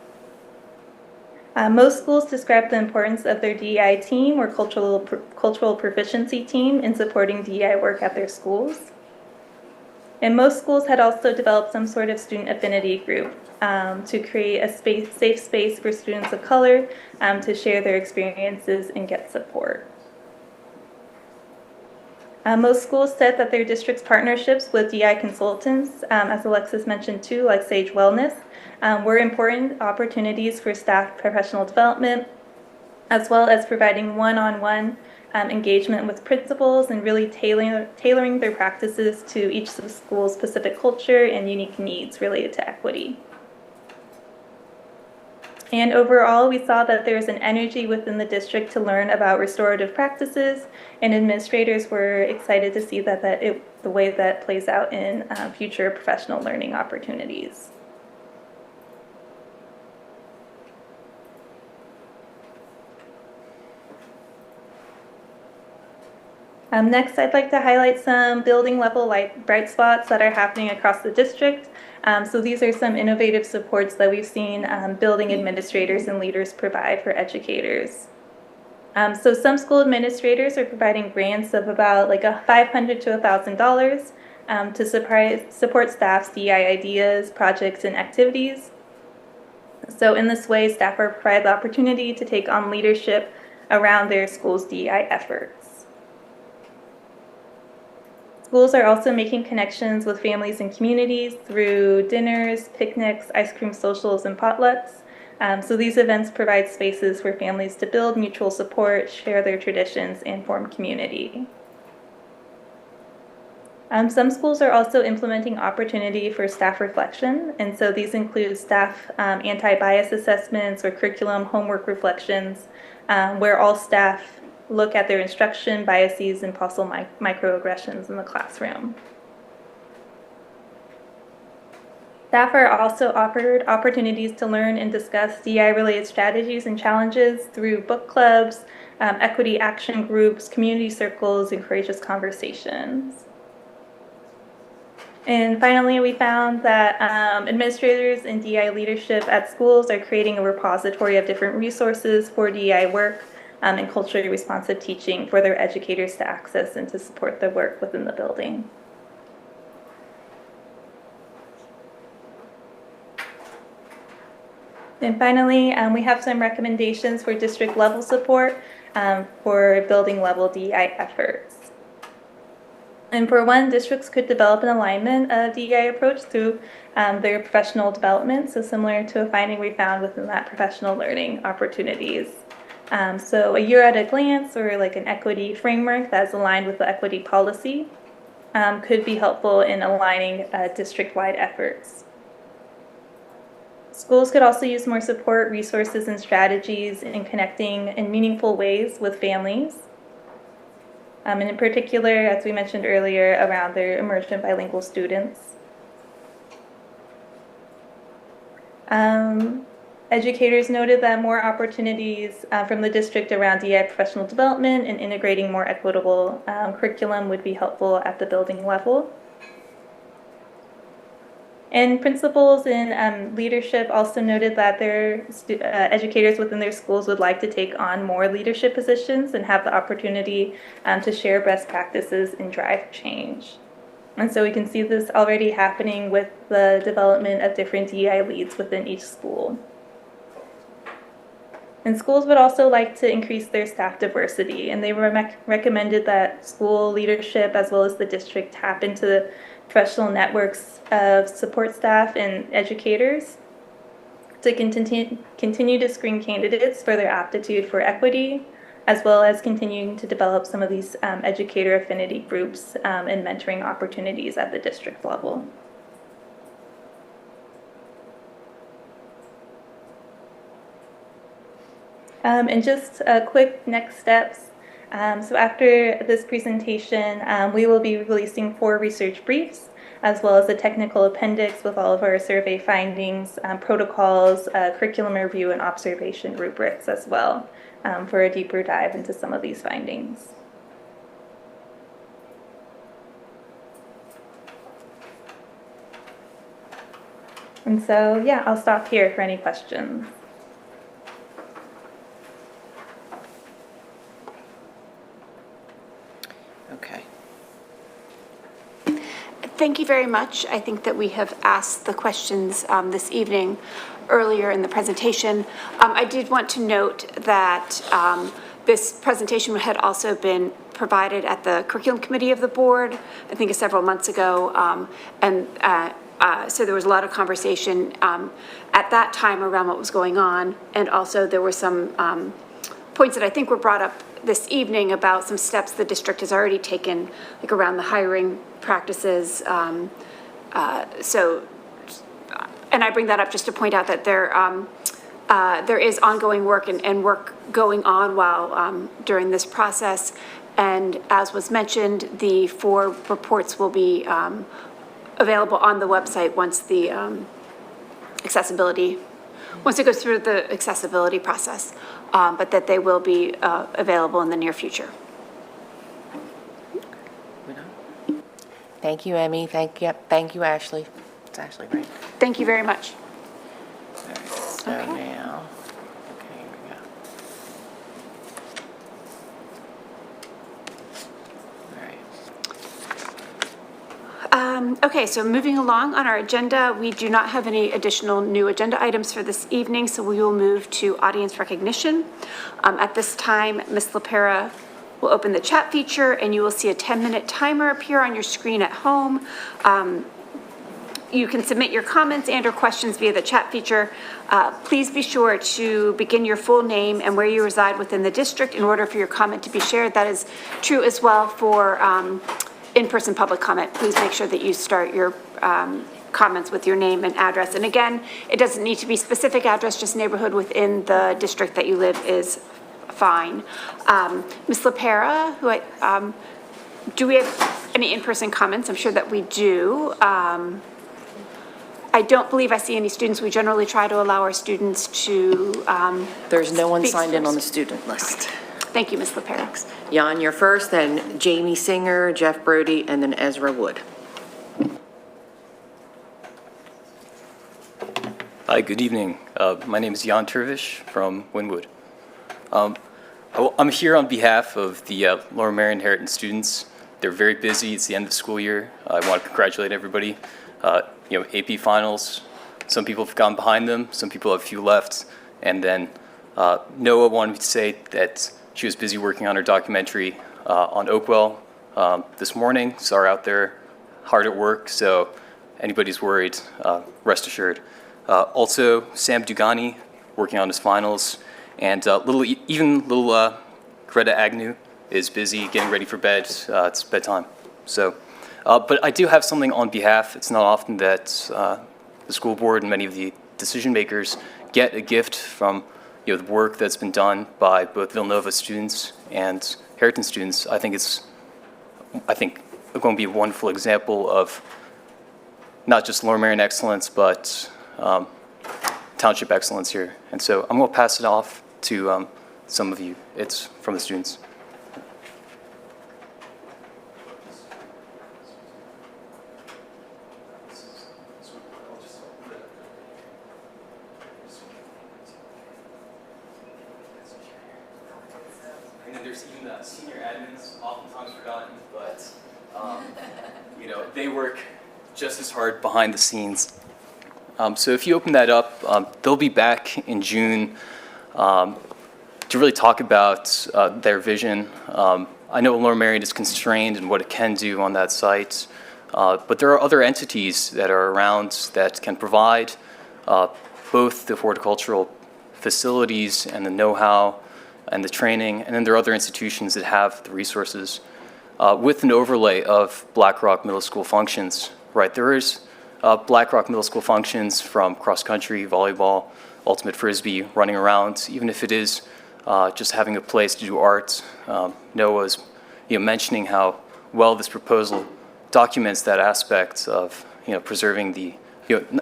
Most schools described the importance of their DEI team or cultural proficiency team in supporting DEI work at their schools. And most schools had also developed some sort of student affinity group to create a safe space for students of color to share their experiences and get support. Most schools said that their district's partnerships with DI consultants, as Alexis mentioned too, like Sage Wellness, were important opportunities for staff professional development, as well as providing one-on-one engagement with principals and really tailoring their practices to each school's specific culture and unique needs related to equity. And overall, we saw that there's an energy within the district to learn about restorative practices, and administrators were excited to see the way that plays out in future professional learning opportunities. Next, I'd like to highlight some building level bright spots that are happening across the district. So these are some innovative supports that we've seen building administrators and leaders provide for educators. So some school administrators are providing grants of about like $500 to $1,000 to support staff's DEI ideas, projects, and activities. So in this way, staff are provided the opportunity to take on leadership around their school's DEI efforts. Schools are also making connections with families and communities through dinners, picnics, ice cream socials, and potlucks. So these events provide spaces for families to build mutual support, share their traditions, and form community. Some schools are also implementing opportunity for staff reflection, and so these include staff anti-bias assessments or curriculum homework reflections, where all staff look at their instruction, biases, and possible microaggressions in the classroom. Staff are also offered opportunities to learn and discuss DEI-related strategies and challenges through book clubs, equity action groups, community circles, and courageous conversations. And finally, we found that administrators and DEI leadership at schools are creating a repository of different resources for DEI work and culturally responsive teaching for their educators to access and to support their work within the building. And finally, we have some recommendations for district level support for building level DEI efforts. And for one, districts could develop an alignment of DEI approach through their professional development, so similar to a finding we found within that professional learning opportunities. So a year at a glance or like an equity framework that's aligned with the equity policy could be helpful in aligning district-wide efforts. Schools could also use more support, resources, and strategies in connecting in meaningful ways with families. And in particular, as we mentioned earlier, around their immersion bilingual students. Educators noted that more opportunities from the district around DEI professional development and integrating more equitable curriculum would be helpful at the building level. And principals and leadership also noted that their educators within their schools would like to take on more leadership positions and have the opportunity to share best practices and drive change. And so we can see this already happening with the development of different DEI leads within each school. And schools would also like to increase their staff diversity, and they recommended that school leadership as well as the district tap into the professional networks of support staff and educators to continue to screen candidates for their aptitude for equity, as well as continuing to develop some of these educator affinity groups and mentoring opportunities at the district level. And just quick next steps. So after this presentation, we will be releasing 4 research briefs, as well as a technical appendix with all of our survey findings, protocols, curriculum review, and observation rubrics as well, for a deeper dive into some of these findings. And so, yeah, I'll stop here for any questions. Okay. Thank you very much. I think that we have asked the questions this evening earlier in the presentation. I did want to note that this presentation had also been provided at the curriculum committee of the board, I think several months ago, so there was a lot of conversation at that time around what was going on, and also there were some points that I think were brought up this evening about some steps the district has already taken, like around the hiring practices. And I bring that up just to point out that there is ongoing work and work going on while during this process. And as was mentioned, the 4 reports will be available on the website once the once it goes through the accessibility process, but that they will be available in the near future. Thank you, Emmy. Thank you, Ashley. It's Ashley, right? Thank you very much. All right, so now, okay, here we go. All right. Okay, so moving along on our agenda, we do not have any additional new agenda items for this evening, so we will move to audience recognition. At this time, Ms. LaPera will open the chat feature, and you will see a 10-minute timer appear on your screen at home. You can submit your comments and/or questions via the chat feature. Please be sure to begin your full name and where you reside within the district in order for your comment to be shared. That is true as well for in-person public comment. Please make sure that you start your comments with your name and address. And again, it doesn't need to be specific address, just neighborhood within the district that you live is fine. Ms. LaPera, do we have any in-person comments? I'm sure that we do. I don't believe I see any students. We generally try to allow our students to There's no one speak signed in on the first. student list. Thank you, Ms. LaPera. Jan, you're first, then Jamie Singer, Jeff Brody, and then Ezra Wood. Hi, good evening. My name is Jan Turvish from Wynwood. I'm here on behalf of the Lower Merion Heritage students. They're very busy. It's the end of the school year. I want to congratulate everybody. AP finals, some people have gone behind them, some people have a few left, and then Noah wanted me to say that she was busy working on her documentary on Oakwell this morning. Saw her out there hard at work, so anybody's worried, rest assured. Also, Sam Dugani working on his finals, and little Greta Agnew is busy getting ready for bed. It's bedtime. So, but I do have something on behalf. It's not often that the school board and many of the decision makers get a gift from the work that's been done by both Villanova students and Heritage students. I think going to be a wonderful example of not just Lower Merion excellence, but township excellence here. And so I'm going to pass it off to some of you. It's from the students. And then there's even senior admins, oftentimes forgotten, but they work just as hard behind the scenes. So if you open that up, they'll be back in June to really talk about their vision. I know Lower Merion is constrained in what it can do on that site, but there are other entities that are around that can provide both the horticultural facilities and the know-how and the training, and then there are other institutions that have the resources with an overlay of Black Rock Middle School functions, right? There is Black Rock Middle School functions from cross-country, volleyball, ultimate frisbee, running around, even if it is just having a place to do art. Noah was mentioning how well this proposal documents that aspect of preserving the,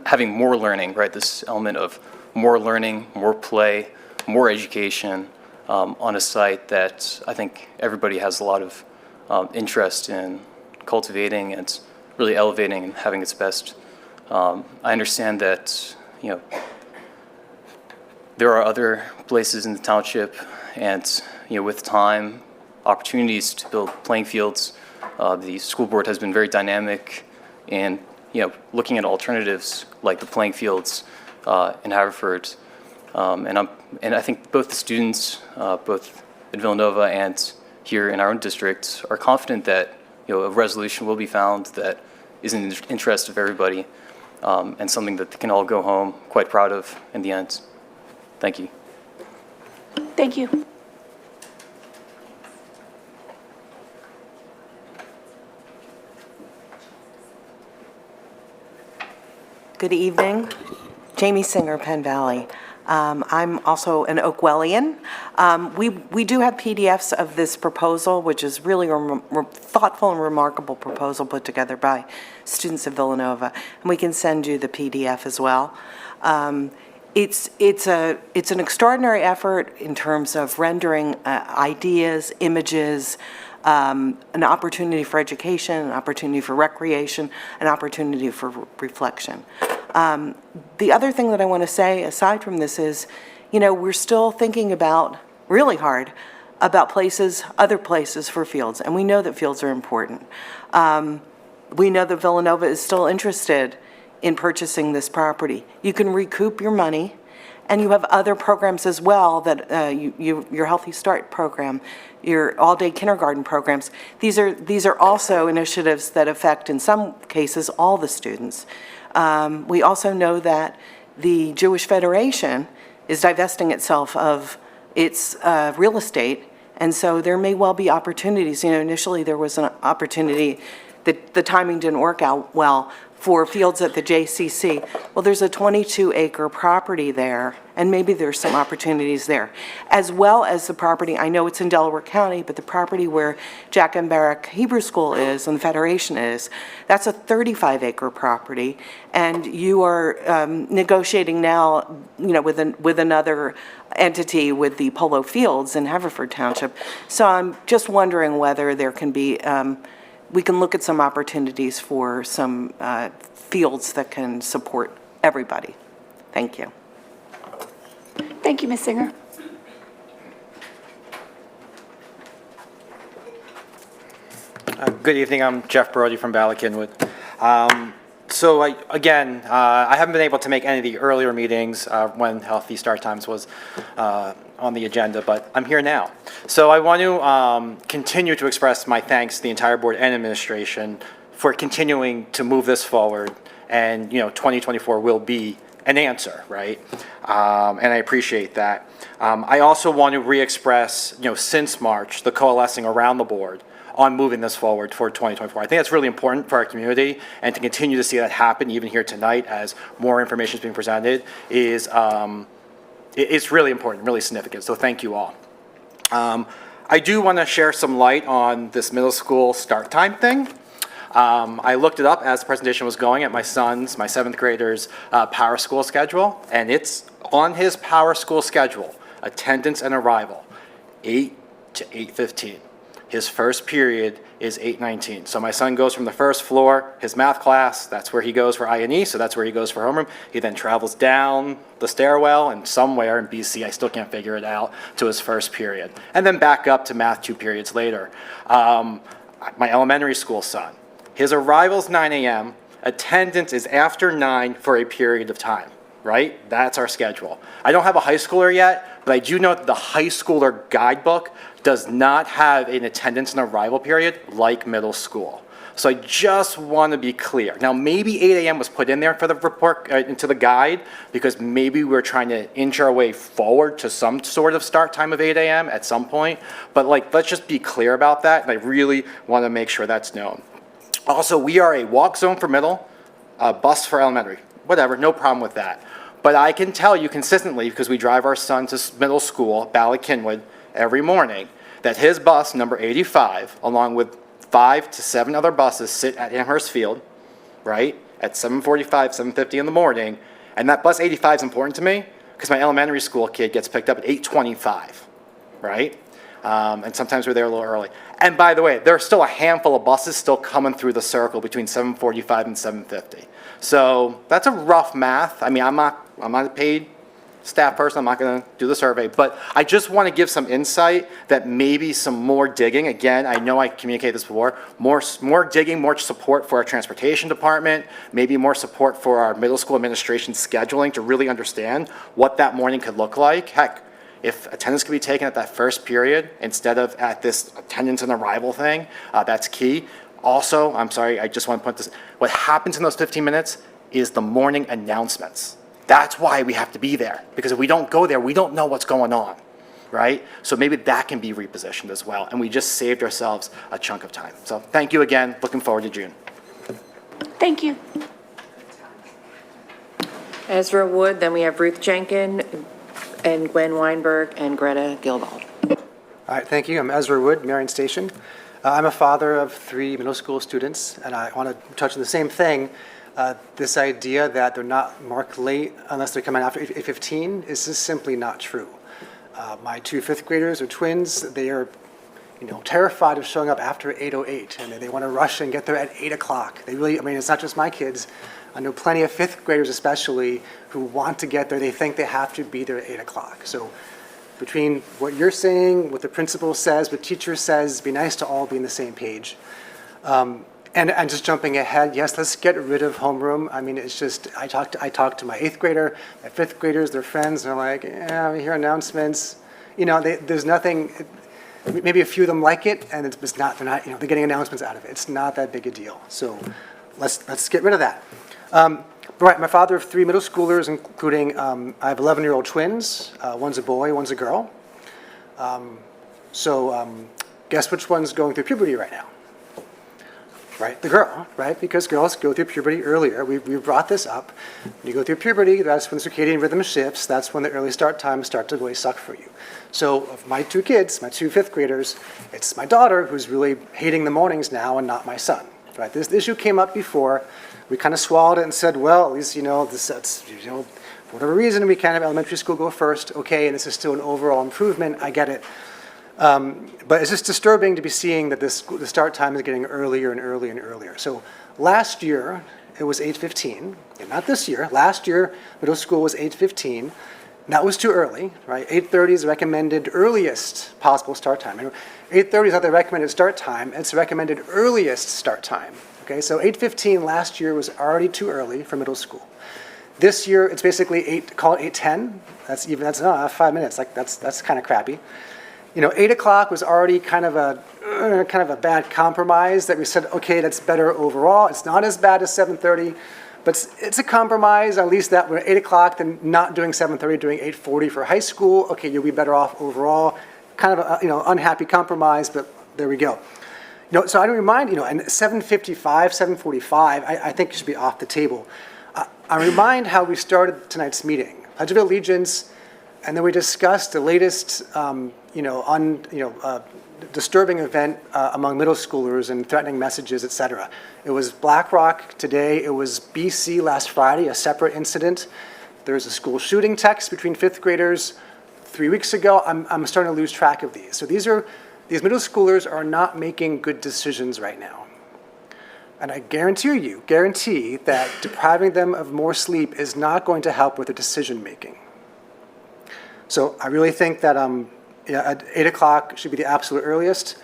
having more learning, right? This element of more learning, more play, more education on a site that I think everybody has a lot of interest in cultivating and really elevating and having its best. I understand that, there are other places in the township and, with time, opportunities to build playing fields. The school board has been very dynamic in, looking at alternatives like the playing fields in Haverford. And I think both the students, both at Villanova and here in our own district, are confident that, a resolution will be found that is in the interest of everybody, and something that they can all go home quite proud of in the end. Thank you. Thank you. Good evening. Jamie Singer, Penn Valley. I'm also an Oakwellian. We do have PDFs of this proposal, which is really a thoughtful and remarkable proposal put together by students of Villanova, and we can send you the PDF as well. It's an extraordinary effort in terms of rendering ideas, images, an opportunity for education, an opportunity for recreation, an opportunity for reflection. The other thing that I want to say aside from this is, we're still thinking about, really hard, about places, other places for fields, and we know that fields are important. We know that Villanova is still interested in purchasing this property. You can recoup your money, and you have other programs as well that your Healthy Start program, your all-day kindergarten programs. These are also initiatives that affect, in some cases, all the students. We also know that the Jewish Federation is divesting itself of its real estate, and so there may well be opportunities. Initially there was an opportunity that the timing didn't work out well for fields at the JCC. Well, there's a 22-acre property there, and maybe there's some opportunities there, as well as the property, I know it's in Delaware County, but the property where Jack and Barrack Hebrew School is and the Federation is, that's a 35-acre property, and you are negotiating now, with another entity with the Polo Fields in Haverford Township. So I'm just wondering whether there can be we can look at some opportunities for some fields that can support everybody. Thank you. Thank you, Ms. Singer. Good evening. I'm Jeff Brody from Bala-Cynwyd. So I haven't been able to make any of the earlier meetings when Healthy Start Times was on the agenda, but I'm here now. So I want to continue to express my thanks to the entire board and administration for continuing to move this forward, and 2024 will be an answer, right? And I appreciate that. I also want to re-express, since March, the coalescing around the board on moving this forward for 2024. I think that's really important for our community, and to continue to see that happen even here tonight as more information is being presented is it's really important, really significant. So thank you all. I do want to share some light on this middle school start time thing. I looked it up as the presentation was going at my son's, my 7th grader's power school schedule, and it's on his power school schedule, attendance and arrival, 8 to 8:15. His first period is 8:19. So my son goes from the first floor, his math class, that's where he goes for I&E, so that's where he goes for homeroom. He then travels down the stairwell and somewhere in BC, I still can't figure it out, to his first period. And then back up to math 2 periods later. My elementary school son, his arrival's 9 a.m., attendance is after 9 for a period of time, right? That's our schedule. I don't have a high schooler yet, but I do know that the high schooler guidebook does not have an attendance and arrival period like middle school. So I just want to be clear. Now, maybe 8 a.m. was put in there for the report, into the guide, because maybe we're trying to inch our way forward to some sort of start time of 8 a.m. at some point. But let's just be clear about that, and I really want to make sure that's known. Also, we are a walk zone for middle, a bus for elementary. Whatever, no problem with that. But I can tell you consistently, because we drive our son to middle school, Ballackinwood, every morning, that his bus, number 85, along with 5 to 7 other buses, sit at Amherst Field, right, at 7:45, 7:50 in the morning. And that bus 85 is important to me because my elementary school kid gets picked up at 8:25, right? And sometimes we're there a little early. And by the way, there are still a handful of buses still coming through the circle between 7:45 and 7:50. So that's a rough math. I mean, I'm not a paid staff person, I'm not going to do the survey, but I just want to give some insight that maybe some more digging, again, I know I communicated this before, more digging, more support for our transportation department, maybe more support for our middle school administration scheduling to really understand what that morning could look like. Heck, if attendance could be taken at that first period instead of at this attendance and arrival thing, that's key. Also, I'm sorry, I just want to point this, what happens in those 15 minutes is the morning announcements. That's why we have to be there, because if we don't go there, we don't know what's going on, right? So maybe that can be repositioned as well, and we just saved ourselves a chunk of time. So thank you again, looking forward to June. Thank you. Ezra Wood, then we have Ruth Jenkin, and Gwen Weinberg, and Greta Gilbald. All right, thank you. I'm Ezra Wood, Merion Station. I'm a father of 3 middle school students, and I want to touch on the same thing. This idea that they're not marked late unless they're coming after 8:15 is just simply not true. My 2 fifth graders are twins. They are, terrified of showing up after 8:08, and they want to rush and get there at 8 o'clock. They really, it's not just my kids. I know plenty of fifth graders especially who want to get there. They think they have to be there at 8 o'clock. So between what you're saying, what the principal says, what teacher says, it'd be nice to all be on the same page. And just jumping ahead, yes, let's get rid of homeroom. It's just, I talked to my 8th grader, my 5th graders, their friends, and they're like, yeah, we hear announcements. There's nothing, maybe a few of them like it, and it's not, they're getting announcements out of it. It's not that big a deal. So let's get rid of that. Right, I'm a father of 3 middle schoolers, including, I have 11-year-old twins. One's a boy, one's a girl. Guess which one's going through puberty right now? Right, the girl, right? Because girls go through puberty earlier. We brought this up. When you go through puberty, that's when the circadian rhythm shifts. That's when the early start times start to really suck for you. So of my 2 kids, my 2 fifth graders, it's my daughter who's really hating the mornings now and not my son, right? This issue came up before. We kind of swallowed it and said, well, at least, for whatever reason, we can't have elementary school go first. Okay, and this is still an overall improvement. I get it. But it's just disturbing to be seeing that the start time is getting earlier and earlier and earlier. So last year, it was 8:15, and not this year. Last year, middle school was 8:15. That was too early, right? 8:30 is the recommended earliest possible start time. 8:30 is not the recommended start time, it's the recommended earliest start time. Okay, so 8:15 last year was already too early for middle school. This year, it's basically call it 8:10. That's 5 minutes. That's kind of crappy. 8 o'clock was already kind of a bad compromise that we said, okay, that's better overall. It's not as bad as 7:30, but it's a compromise. At least that we're 8 o'clock, then not doing 7:30, doing 8:40 for high school. Okay, you'll be better off overall. Kind of a unhappy compromise, but there we go. So I remind and 7:55, 7:45, I think it should be off the table. I remind how we started tonight's meeting. Pledge of Allegiance. And then we discussed the latest, disturbing event among middle schoolers and threatening messages, et cetera. It was Black Rock today. It was BC last Friday, a separate incident. There's a school shooting text between 5th graders 3 weeks ago. I'm starting to lose track of these. So these middle schoolers are not making good decisions right now. And I guarantee that depriving them of more sleep is not going to help with their decision making. So I really think that at 8 o'clock should be the absolute earliest.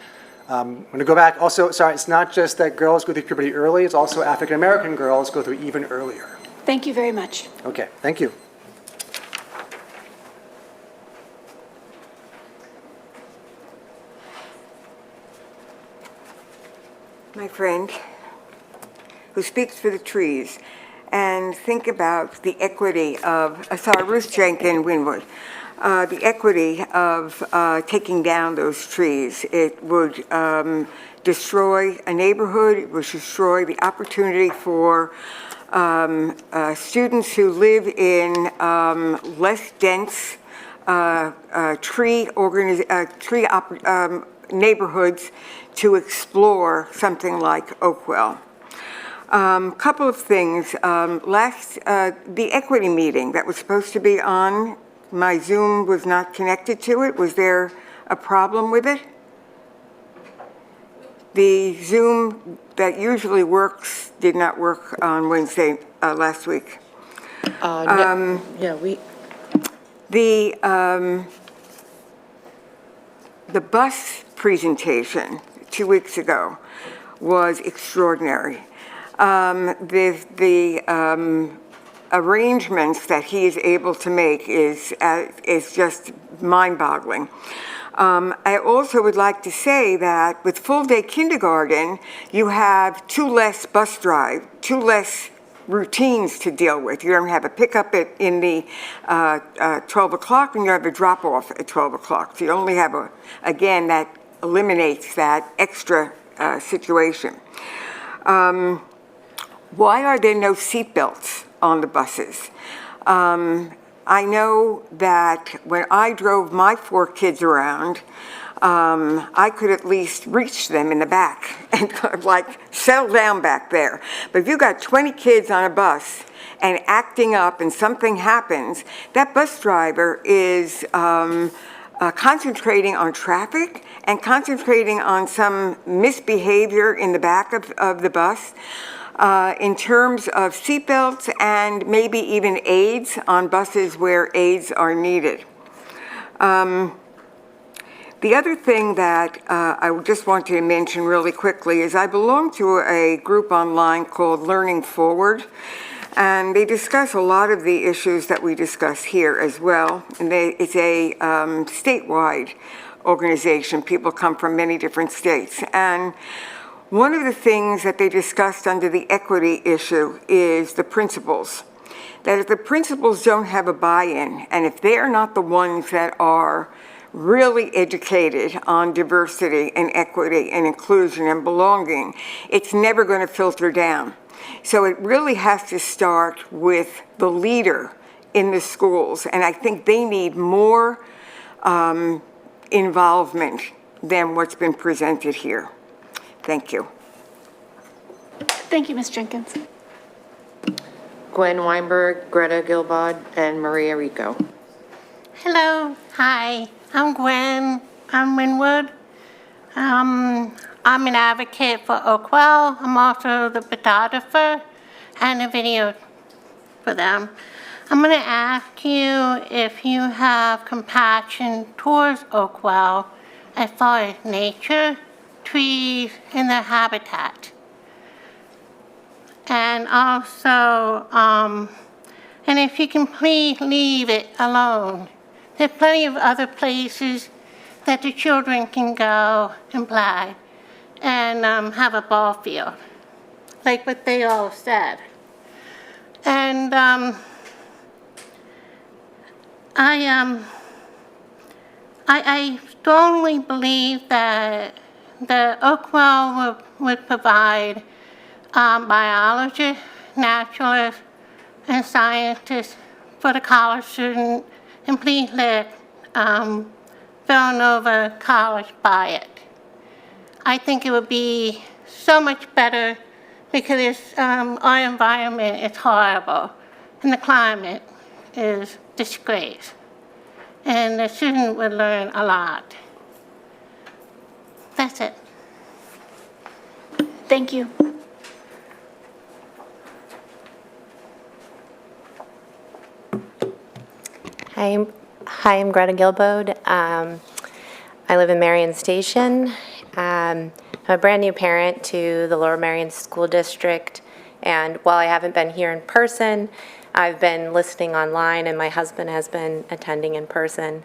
I'm going to go back also, sorry, it's not just that girls go through puberty early, it's also African-American girls go through even earlier. Thank you very much. Okay, thank you. My friend, who speaks for the trees, and think about the equity of, Ruth Jenkins, Winwood. the equity of taking down those trees. It would destroy a neighborhood, it would destroy the opportunity for students who live in less dense neighborhoods to explore something like Oakwell. Couple of things. The equity meeting that was supposed to be on, my Zoom was not connected to it. Was there a problem with it? The Zoom that usually works did not work on Wednesday last week. The bus presentation 2 weeks ago was extraordinary. The arrangements that he is able to make is just mind-boggling. I also would like to say that with full-day kindergarten, you have two less routines to deal with. You don't have a pickup in the 12 o'clock, and you have a drop-off at 12 o'clock. So you only have again, that eliminates that extra situation. Why are there no seatbelts on the buses? I know that when I drove my 4 kids around, I could at least reach them in the back and like settle down back there. But if you got 20 kids on a bus and acting up and something happens, that bus driver is concentrating on traffic and concentrating on some misbehavior in the back of the bus. In terms of seatbelts and maybe even aids on buses where aids are needed. The other thing that I just want to mention really quickly is I belong to a group online called Learning Forward, and they discuss a lot of the issues that we discuss here as well. And it's a statewide organization. People come from many different states. And one of the things that they discussed under the equity issue is the principals. That if the principals don't have a buy-in, and if they're not the ones that are really educated on diversity and equity and inclusion and belonging, it's never going to filter down. So it really has to start with the leader in the schools, and I think they need more involvement than what's been presented here. Thank you. Thank you, Ms. Jenkins. Gwen Weinberg, Greta Gilbod, and Maria Rico. Hello, hi, I'm Gwen, I'm Winwood. I'm an advocate for Oakwell. I'm also the photographer and a video for them. I'm going to ask you if you have compassion towards Oakwell as far as nature, trees, and their habitat. And also, and if you can please leave it alone. There's plenty of other places that the children can go and play and have a ball field, like what they all said. And I strongly believe that the Oakwell would provide biologists, naturalists, and scientists for the college student, and please let Villanova College buy it. I think it would be so much better because our environment is horrible and the climate is disgrace. And the student would learn a lot. That's it. Thank you. Hi, I'm Greta Gilbod. I live in Merion Station. I'm a brand new parent to the Lower Merion School District, and while I haven't been here in person, I've been listening online, and my husband has been attending in person.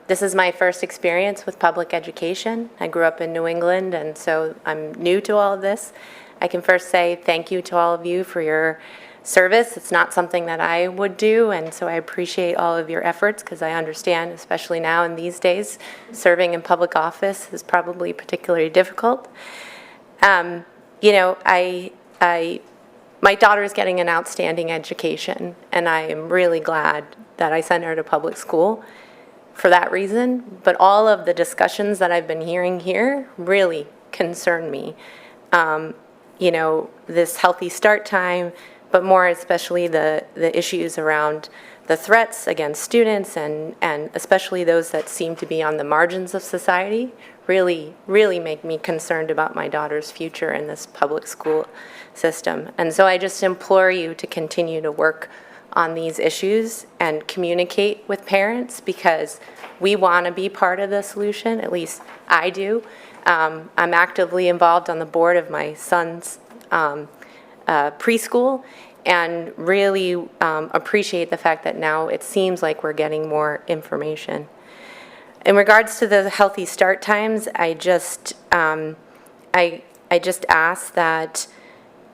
This is my first experience with public education. I grew up in New England, and so I'm new to all of this. I can first say thank you to all of you for your service. It's not something that I would do, and so I appreciate all of your efforts because I understand, especially now in these days, serving in public office is probably particularly difficult. You know, my daughter is getting an outstanding education, and I am really glad that I sent her to public school for that reason. But all of the discussions that I've been hearing here really concern me. You know, this healthy start time, but more especially the issues around the threats against students and especially those that seem to be on the margins of society really make me concerned about my daughter's future in this public school system. And so I just implore you to continue to work on these issues and communicate with parents, because we want to be part of the solution, at least I do. I'm actively involved on the board of my son's preschool, and really appreciate the fact that now it seems like we're getting more information. In regards to the healthy start times, I just ask that,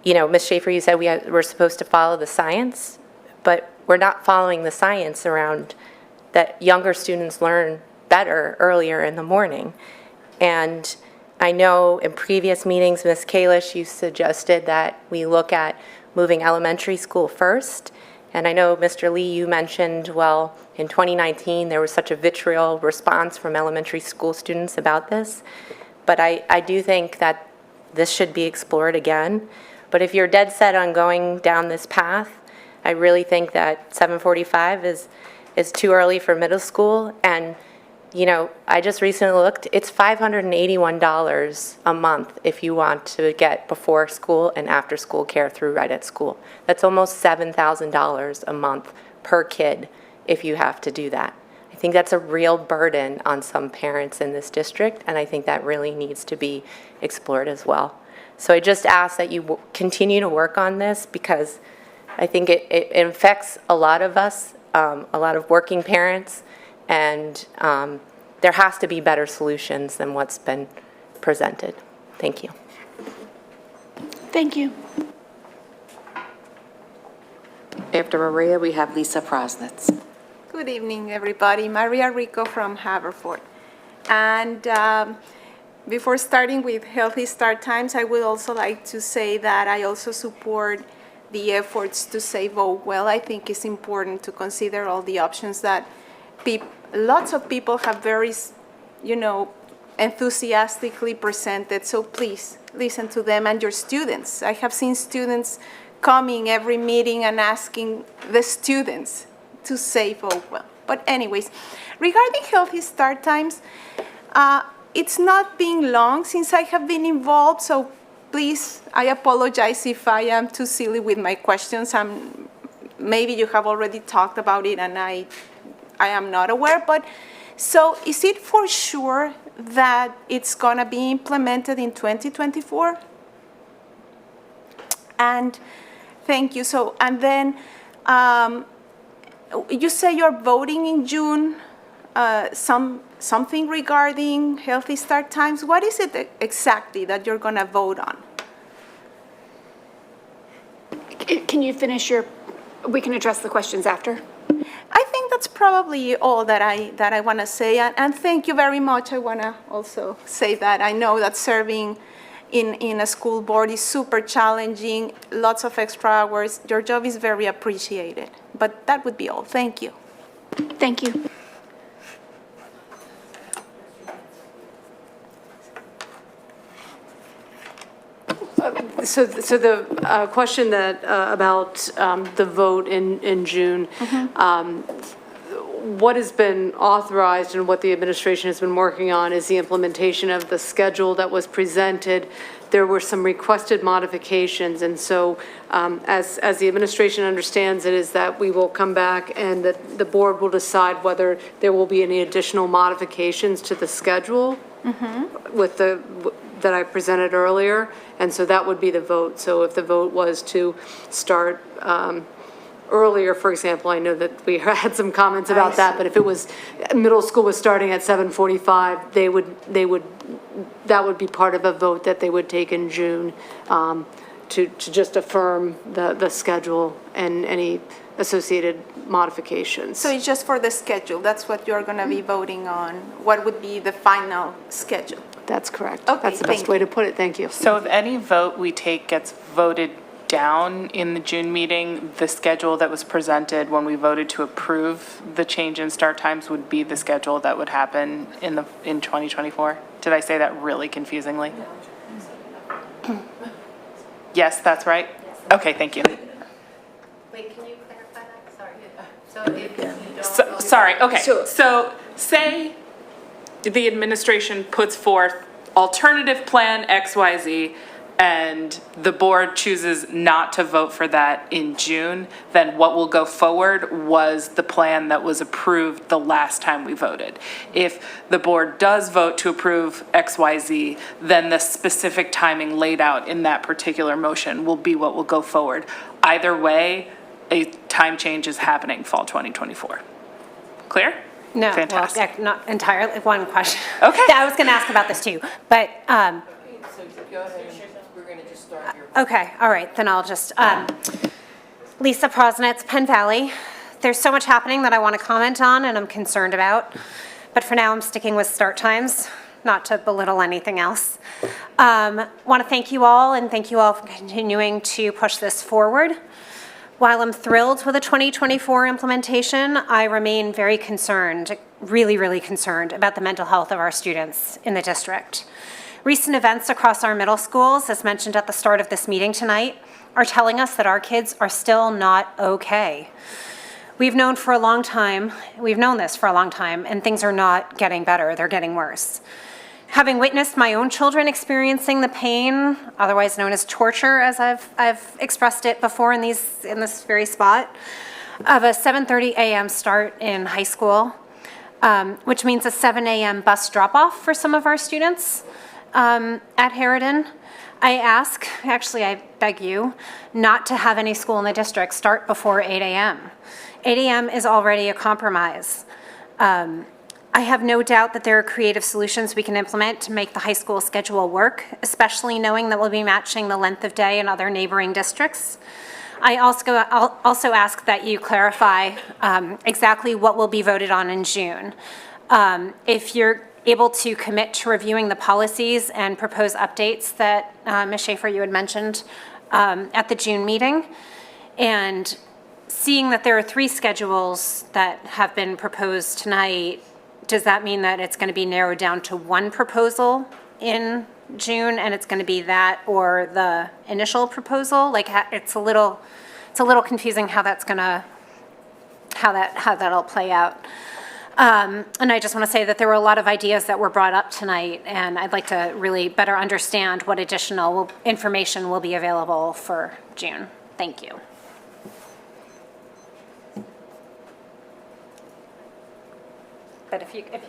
you know, Ms. Schaefer, you said we're supposed to follow the science, but we're not following the science around that younger students learn better earlier in the morning. And I know in previous meetings, Ms. Kalish, you suggested that we look at moving elementary school first. And I know, Mr. Lee, you mentioned, well, in 2019, there was such a vitriol response from elementary school students about this. But I do think that this should be explored again. But if you're dead set on going down this path, I really think that 7:45 is too early for middle school. And you know, I just recently looked, it's $581 a month if you want to get before school and after school care through Right at School. That's almost $7,000 a month per kid if you have to do that. I think that's a real burden on some parents in this district, and I think that really needs to be explored as well. So I just ask that you continue to work on this, because I think it affects a lot of us, a lot of working parents, and there has to be better solutions than what's been presented. Thank you. Thank you. After Maria, we have Lisa Prosnitz. Good evening, everybody. Maria Rico from Haverford. And before starting with healthy start times, I would also like to say that I also support the efforts to save Oakwell. I think it's important to consider all the options that lots of people have very, you know, enthusiastically presented. So please listen to them and your students. I have seen students coming every meeting and asking the students to save Oakwell. But anyways, regarding healthy start times, it's not been long since I have been involved, so please, I apologize if I am too silly with my questions. Maybe you have already talked about it and I am not aware, but so is it for sure that it's gonna be implemented in 2024? And thank you. So, and then you say you're voting in June, something regarding healthy start times. What is it exactly that you're gonna vote on? Can you finish we can address the questions after. I think that's probably all that I want to say, and thank you very much. I want to also say that I know that serving in a school board is super challenging, lots of extra hours. Your job is very appreciated, but that would be all. Thank you. Thank you. So the question that about the vote in June, what has been authorized and what the administration has been working on is the implementation of the schedule that was presented. There were some requested modifications, and so as the administration understands it, is that we will come back and the board will decide whether there will be any additional modifications to the schedule with that I presented earlier, and so that would be the vote. So if the vote was to start earlier, for example, I know that we had some comments about that, but if it was middle school was starting at 7:45, that would be part of a vote that they would take in June. to just affirm the schedule and any associated modifications. So it's just for the schedule, that's what you're going to be voting on? What would be the final schedule? That's correct. Okay, That's the best way to put it. Thank you. So if any vote we take gets voted down in the June meeting, the schedule that was presented when we voted to approve the change in start times would be the schedule that would happen in 2024? Did I say that really confusingly? Yes, that's right? Okay, thank you. Wait, can you clarify that? Sorry. Sorry, okay. So say the administration puts forth alternative plan XYZ, and the board chooses not to vote for that in June, then what will go forward was the plan that was approved the last time we voted. If the board does vote to approve XYZ, then the specific timing laid out in that particular motion will be what will go forward. Either way, a time change is happening fall 2024. Clear? No, Fantastic. well, not entirely, one question. Okay. I was going to ask about this too, but, So go ahead, we're going to just start your. okay, all right, then I'll just, Lisa Prosnitz, Penn Valley. There's so much happening that I want to comment on and I'm concerned about, but for now I'm sticking with start times, not to belittle anything else. Want to thank you all and thank you all for continuing to push this forward. While I'm thrilled with the 2024 implementation, I remain very concerned, really, really concerned about the mental health of our students in the district. Recent events across our middle schools, as mentioned at the start of this meeting tonight, are telling us that our kids are still not okay. We've known this for a long time, and things are not getting better, they're getting worse. Having witnessed my own children experiencing the pain, otherwise known as torture, as I've expressed it before in this very spot, of a 7:30 a.m. start in high school, which means a 7 a.m. bus drop-off for some of our students at Harridan, I beg you, not to have any school in the district start before 8 a.m. 8 a.m. is already a compromise. I have no doubt that there are creative solutions we can implement to make the high school schedule work, especially knowing that we'll be matching the length of day in other neighboring districts. I'll also ask that you clarify exactly what will be voted on in June. If you're able to commit to reviewing the policies and propose updates that Ms. Schaefer, you had mentioned at the June meeting, and seeing that there are 3 schedules that have been proposed tonight, does that mean that it's going to be narrowed down to 1 proposal in June, and it's going to be that or the initial proposal? Like, it's a little confusing how that's going to, how that'll play out. And I just want to say that there were a lot of ideas that were brought up tonight, and I'd like to really better understand what additional information will be available for June. Thank you. But if you yeah.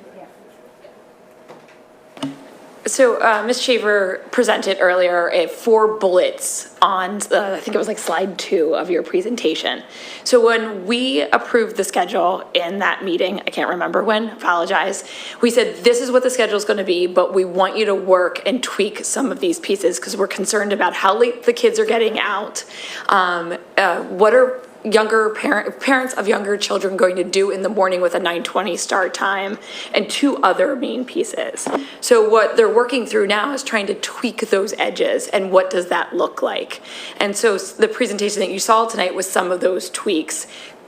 So Ms. Shaver presented earlier 4 bullets on, I think it was like slide 2 of your presentation. So when we approved the schedule in that meeting, I can't remember when, apologize, we said this is what the schedule is going to be, but we want you to work and tweak some of these pieces because we're concerned about how late the kids are getting out. What are younger parents of younger children going to do in the morning with a 9:20 start time, and 2 other main pieces. So what they're working through now is trying to tweak those edges and what does that look like. And so the presentation that you saw tonight was some of those tweaks,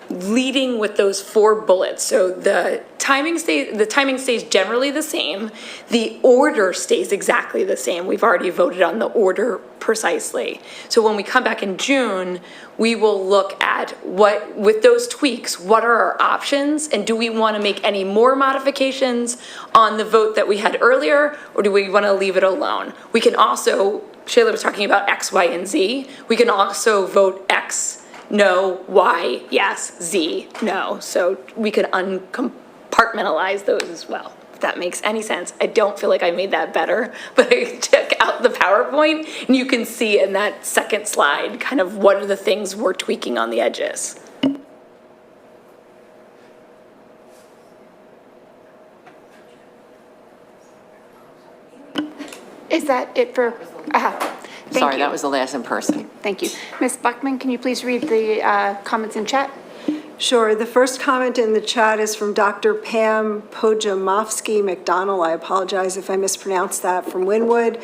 leading with those 4 bullets. So the timing stays generally the same. The order stays exactly the same. We've already voted on the order precisely. So when we come back in June, we will look at what, with those tweaks, what are our options, and do we want to make any more modifications on the vote that we had earlier, or do we want to leave it alone? We can also, Shayla was talking about X, Y, and Z. We can also vote X, no, Y, yes, Z, no. So we could uncompartmentalize those as well, if that makes any sense. I don't feel like I made that better, but I took out the PowerPoint, and you can see in that second slide kind of what are the things we're tweaking on the edges. Is that it for, Sorry, you. that was the last in person. Thank you. Ms. Buckman, can you please read the comments in chat? Sure. The first comment in the chat is from Dr. Pam Pojamovsky McDonald. I apologize if I mispronounced that, from Wynwood,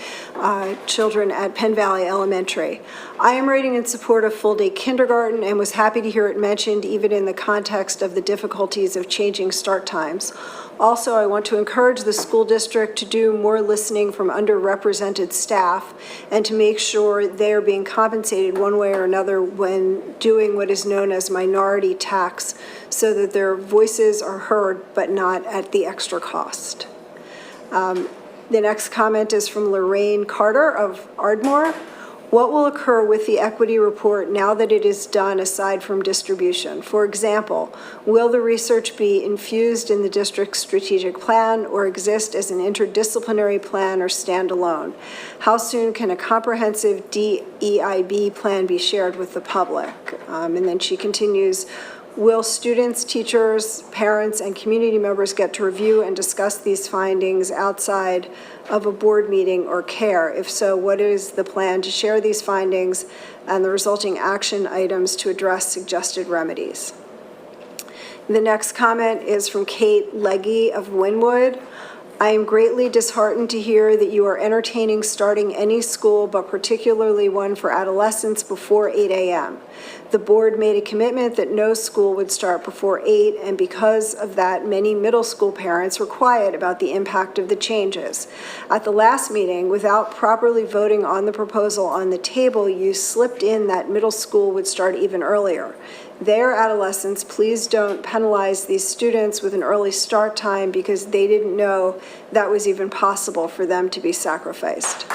children at Penn Valley Elementary. I am writing in support of full-day kindergarten and was happy to hear it mentioned even in the context of the difficulties of changing start times. Also, I want to encourage the school district to do more listening from underrepresented staff and to make sure they are being compensated one way or another when doing what is known as minority tax, so that their voices are heard but not at the extra cost. The next comment is from Lorraine Carter of Ardmore. What will occur with the equity report now that it is done aside from distribution? For example, will the research be infused in the district's strategic plan or exist as an interdisciplinary plan or standalone? How soon can a comprehensive DEIB plan be shared with the public? And then she continues, will students, teachers, parents, and community members get to review and discuss these findings outside of a board meeting or CARE? If so, what is the plan to share these findings and the resulting action items to address suggested remedies? The next comment is from Kate Legge of Wynwood. I am greatly disheartened to hear that you are entertaining starting any school, but particularly one for adolescents, before 8 a.m. The board made a commitment that no school would start before 8, and because of that, many middle school parents were quiet about the impact of the changes. At the last meeting, without properly voting on the proposal on the table, you slipped in that middle school would start even earlier. They are adolescents. Please don't penalize these students with an early start time because they didn't know that was even possible for them to be sacrificed.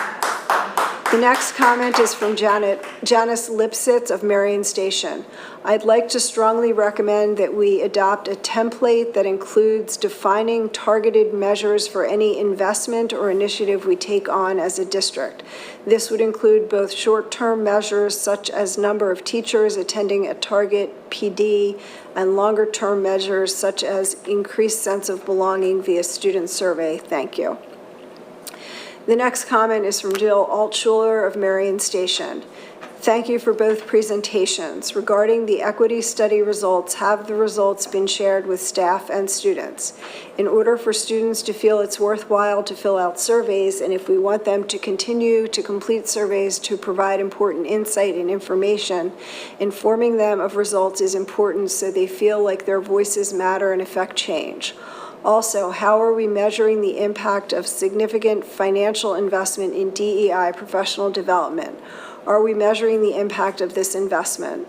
The next comment is from Janice Lipsitz of Merion Station. I'd like to strongly recommend that we adopt a template that includes defining targeted measures for any investment or initiative we take on as a district. This would include both short-term measures such as number of teachers attending a target PD and longer-term measures such as increased sense of belonging via student survey. Thank you. The next comment is from Jill Altschuler of Merion Station. Thank you for both presentations. Regarding the equity study results, have the results been shared with staff and students? In order for students to feel it's worthwhile to fill out surveys, and if we want them to continue to complete surveys to provide important insight and information, informing them of results is important so they feel like their voices matter and affect change. Also, how are we measuring the impact of significant financial investment in DEI professional development? Are we measuring the impact of this investment?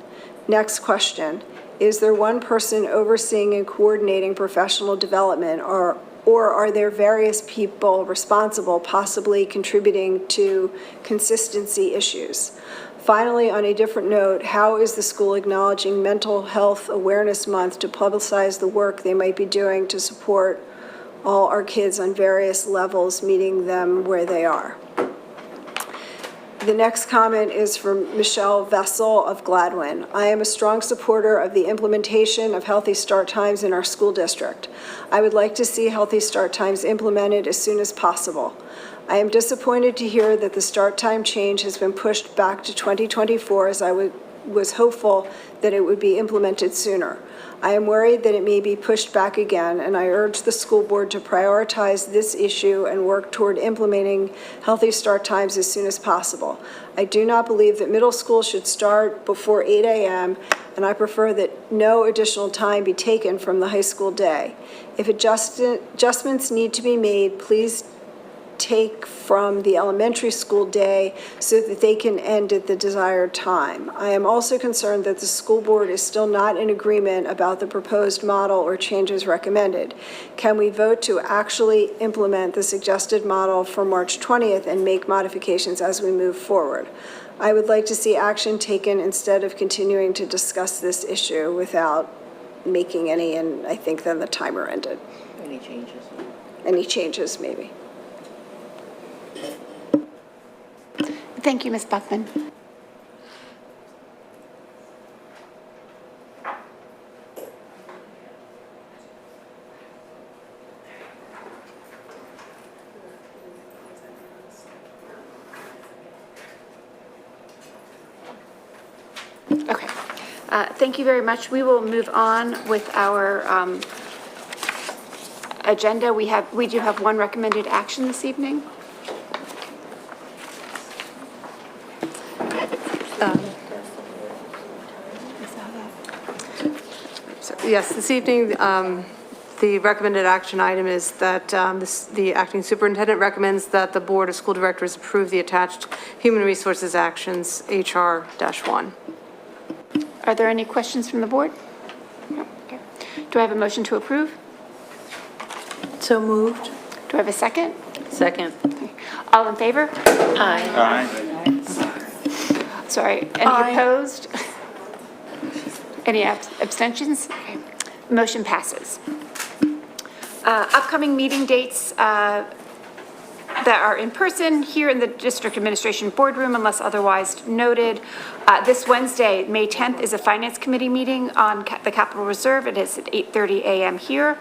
Next question, is there one person overseeing and coordinating professional development, or are there various people responsible, possibly contributing to consistency issues? Finally, on a different note, how is the school acknowledging Mental Health Awareness Month to publicize the work they might be doing to support all our kids on various levels, meeting them where they are? The next comment is from Michelle Vessel of Gladwin. I am a strong supporter of the implementation of Healthy Start Times in our school district. I would like to see Healthy Start Times implemented as soon as possible. I am disappointed to hear that the start time change has been pushed back to 2024, as I was hopeful that it would be implemented sooner. I am worried that it may be pushed back again, and I urge the school board to prioritize this issue and work toward implementing Healthy Start Times as soon as possible. I do not believe that middle school should start before 8 a.m., and I prefer that no additional time be taken from the high school day. If adjustments need to be made, please take from the elementary school day so that they can end at the desired time. I am also concerned that the school board is still not in agreement about the proposed model or changes recommended. Can we vote to actually implement the suggested model for March 20th and make modifications as we move forward? I would like to see action taken instead of continuing to discuss this issue without making any, and I think then the timer ended. Any changes? Any changes, maybe. Thank you, Ms. Buckman. Thank you very much. We will move on with our agenda. We do have one recommended action this evening. Yes, this evening, the recommended action item is that the acting superintendent recommends that the Board of School Directors approve the attached Human Resources Actions HR-1. Are there any questions from the board? No. Okay. Do I have a motion to approve? So moved. Do I have a second? Second. Okay. All in favor? Aye. Sorry, any opposed? Any abstentions? Okay. Motion passes. Upcoming meeting dates that are in person here in the District Administration Boardroom unless otherwise noted. This Wednesday, May 10th, is a Finance Committee meeting on the Capital Reserve. It is at 8:30 a.m. here.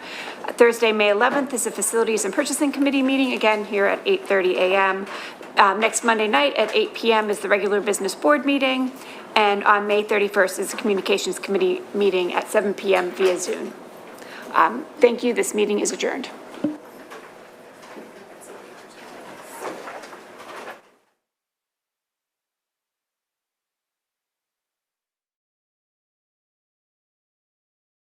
Thursday, May 11th, is a Facilities and Purchasing Committee meeting, again here at 8:30 a.m. Next Monday night at 8 p.m. is the regular business board meeting. And on May 31st is the Communications Committee meeting at 7 p.m. via Zoom. Thank you. This meeting is adjourned.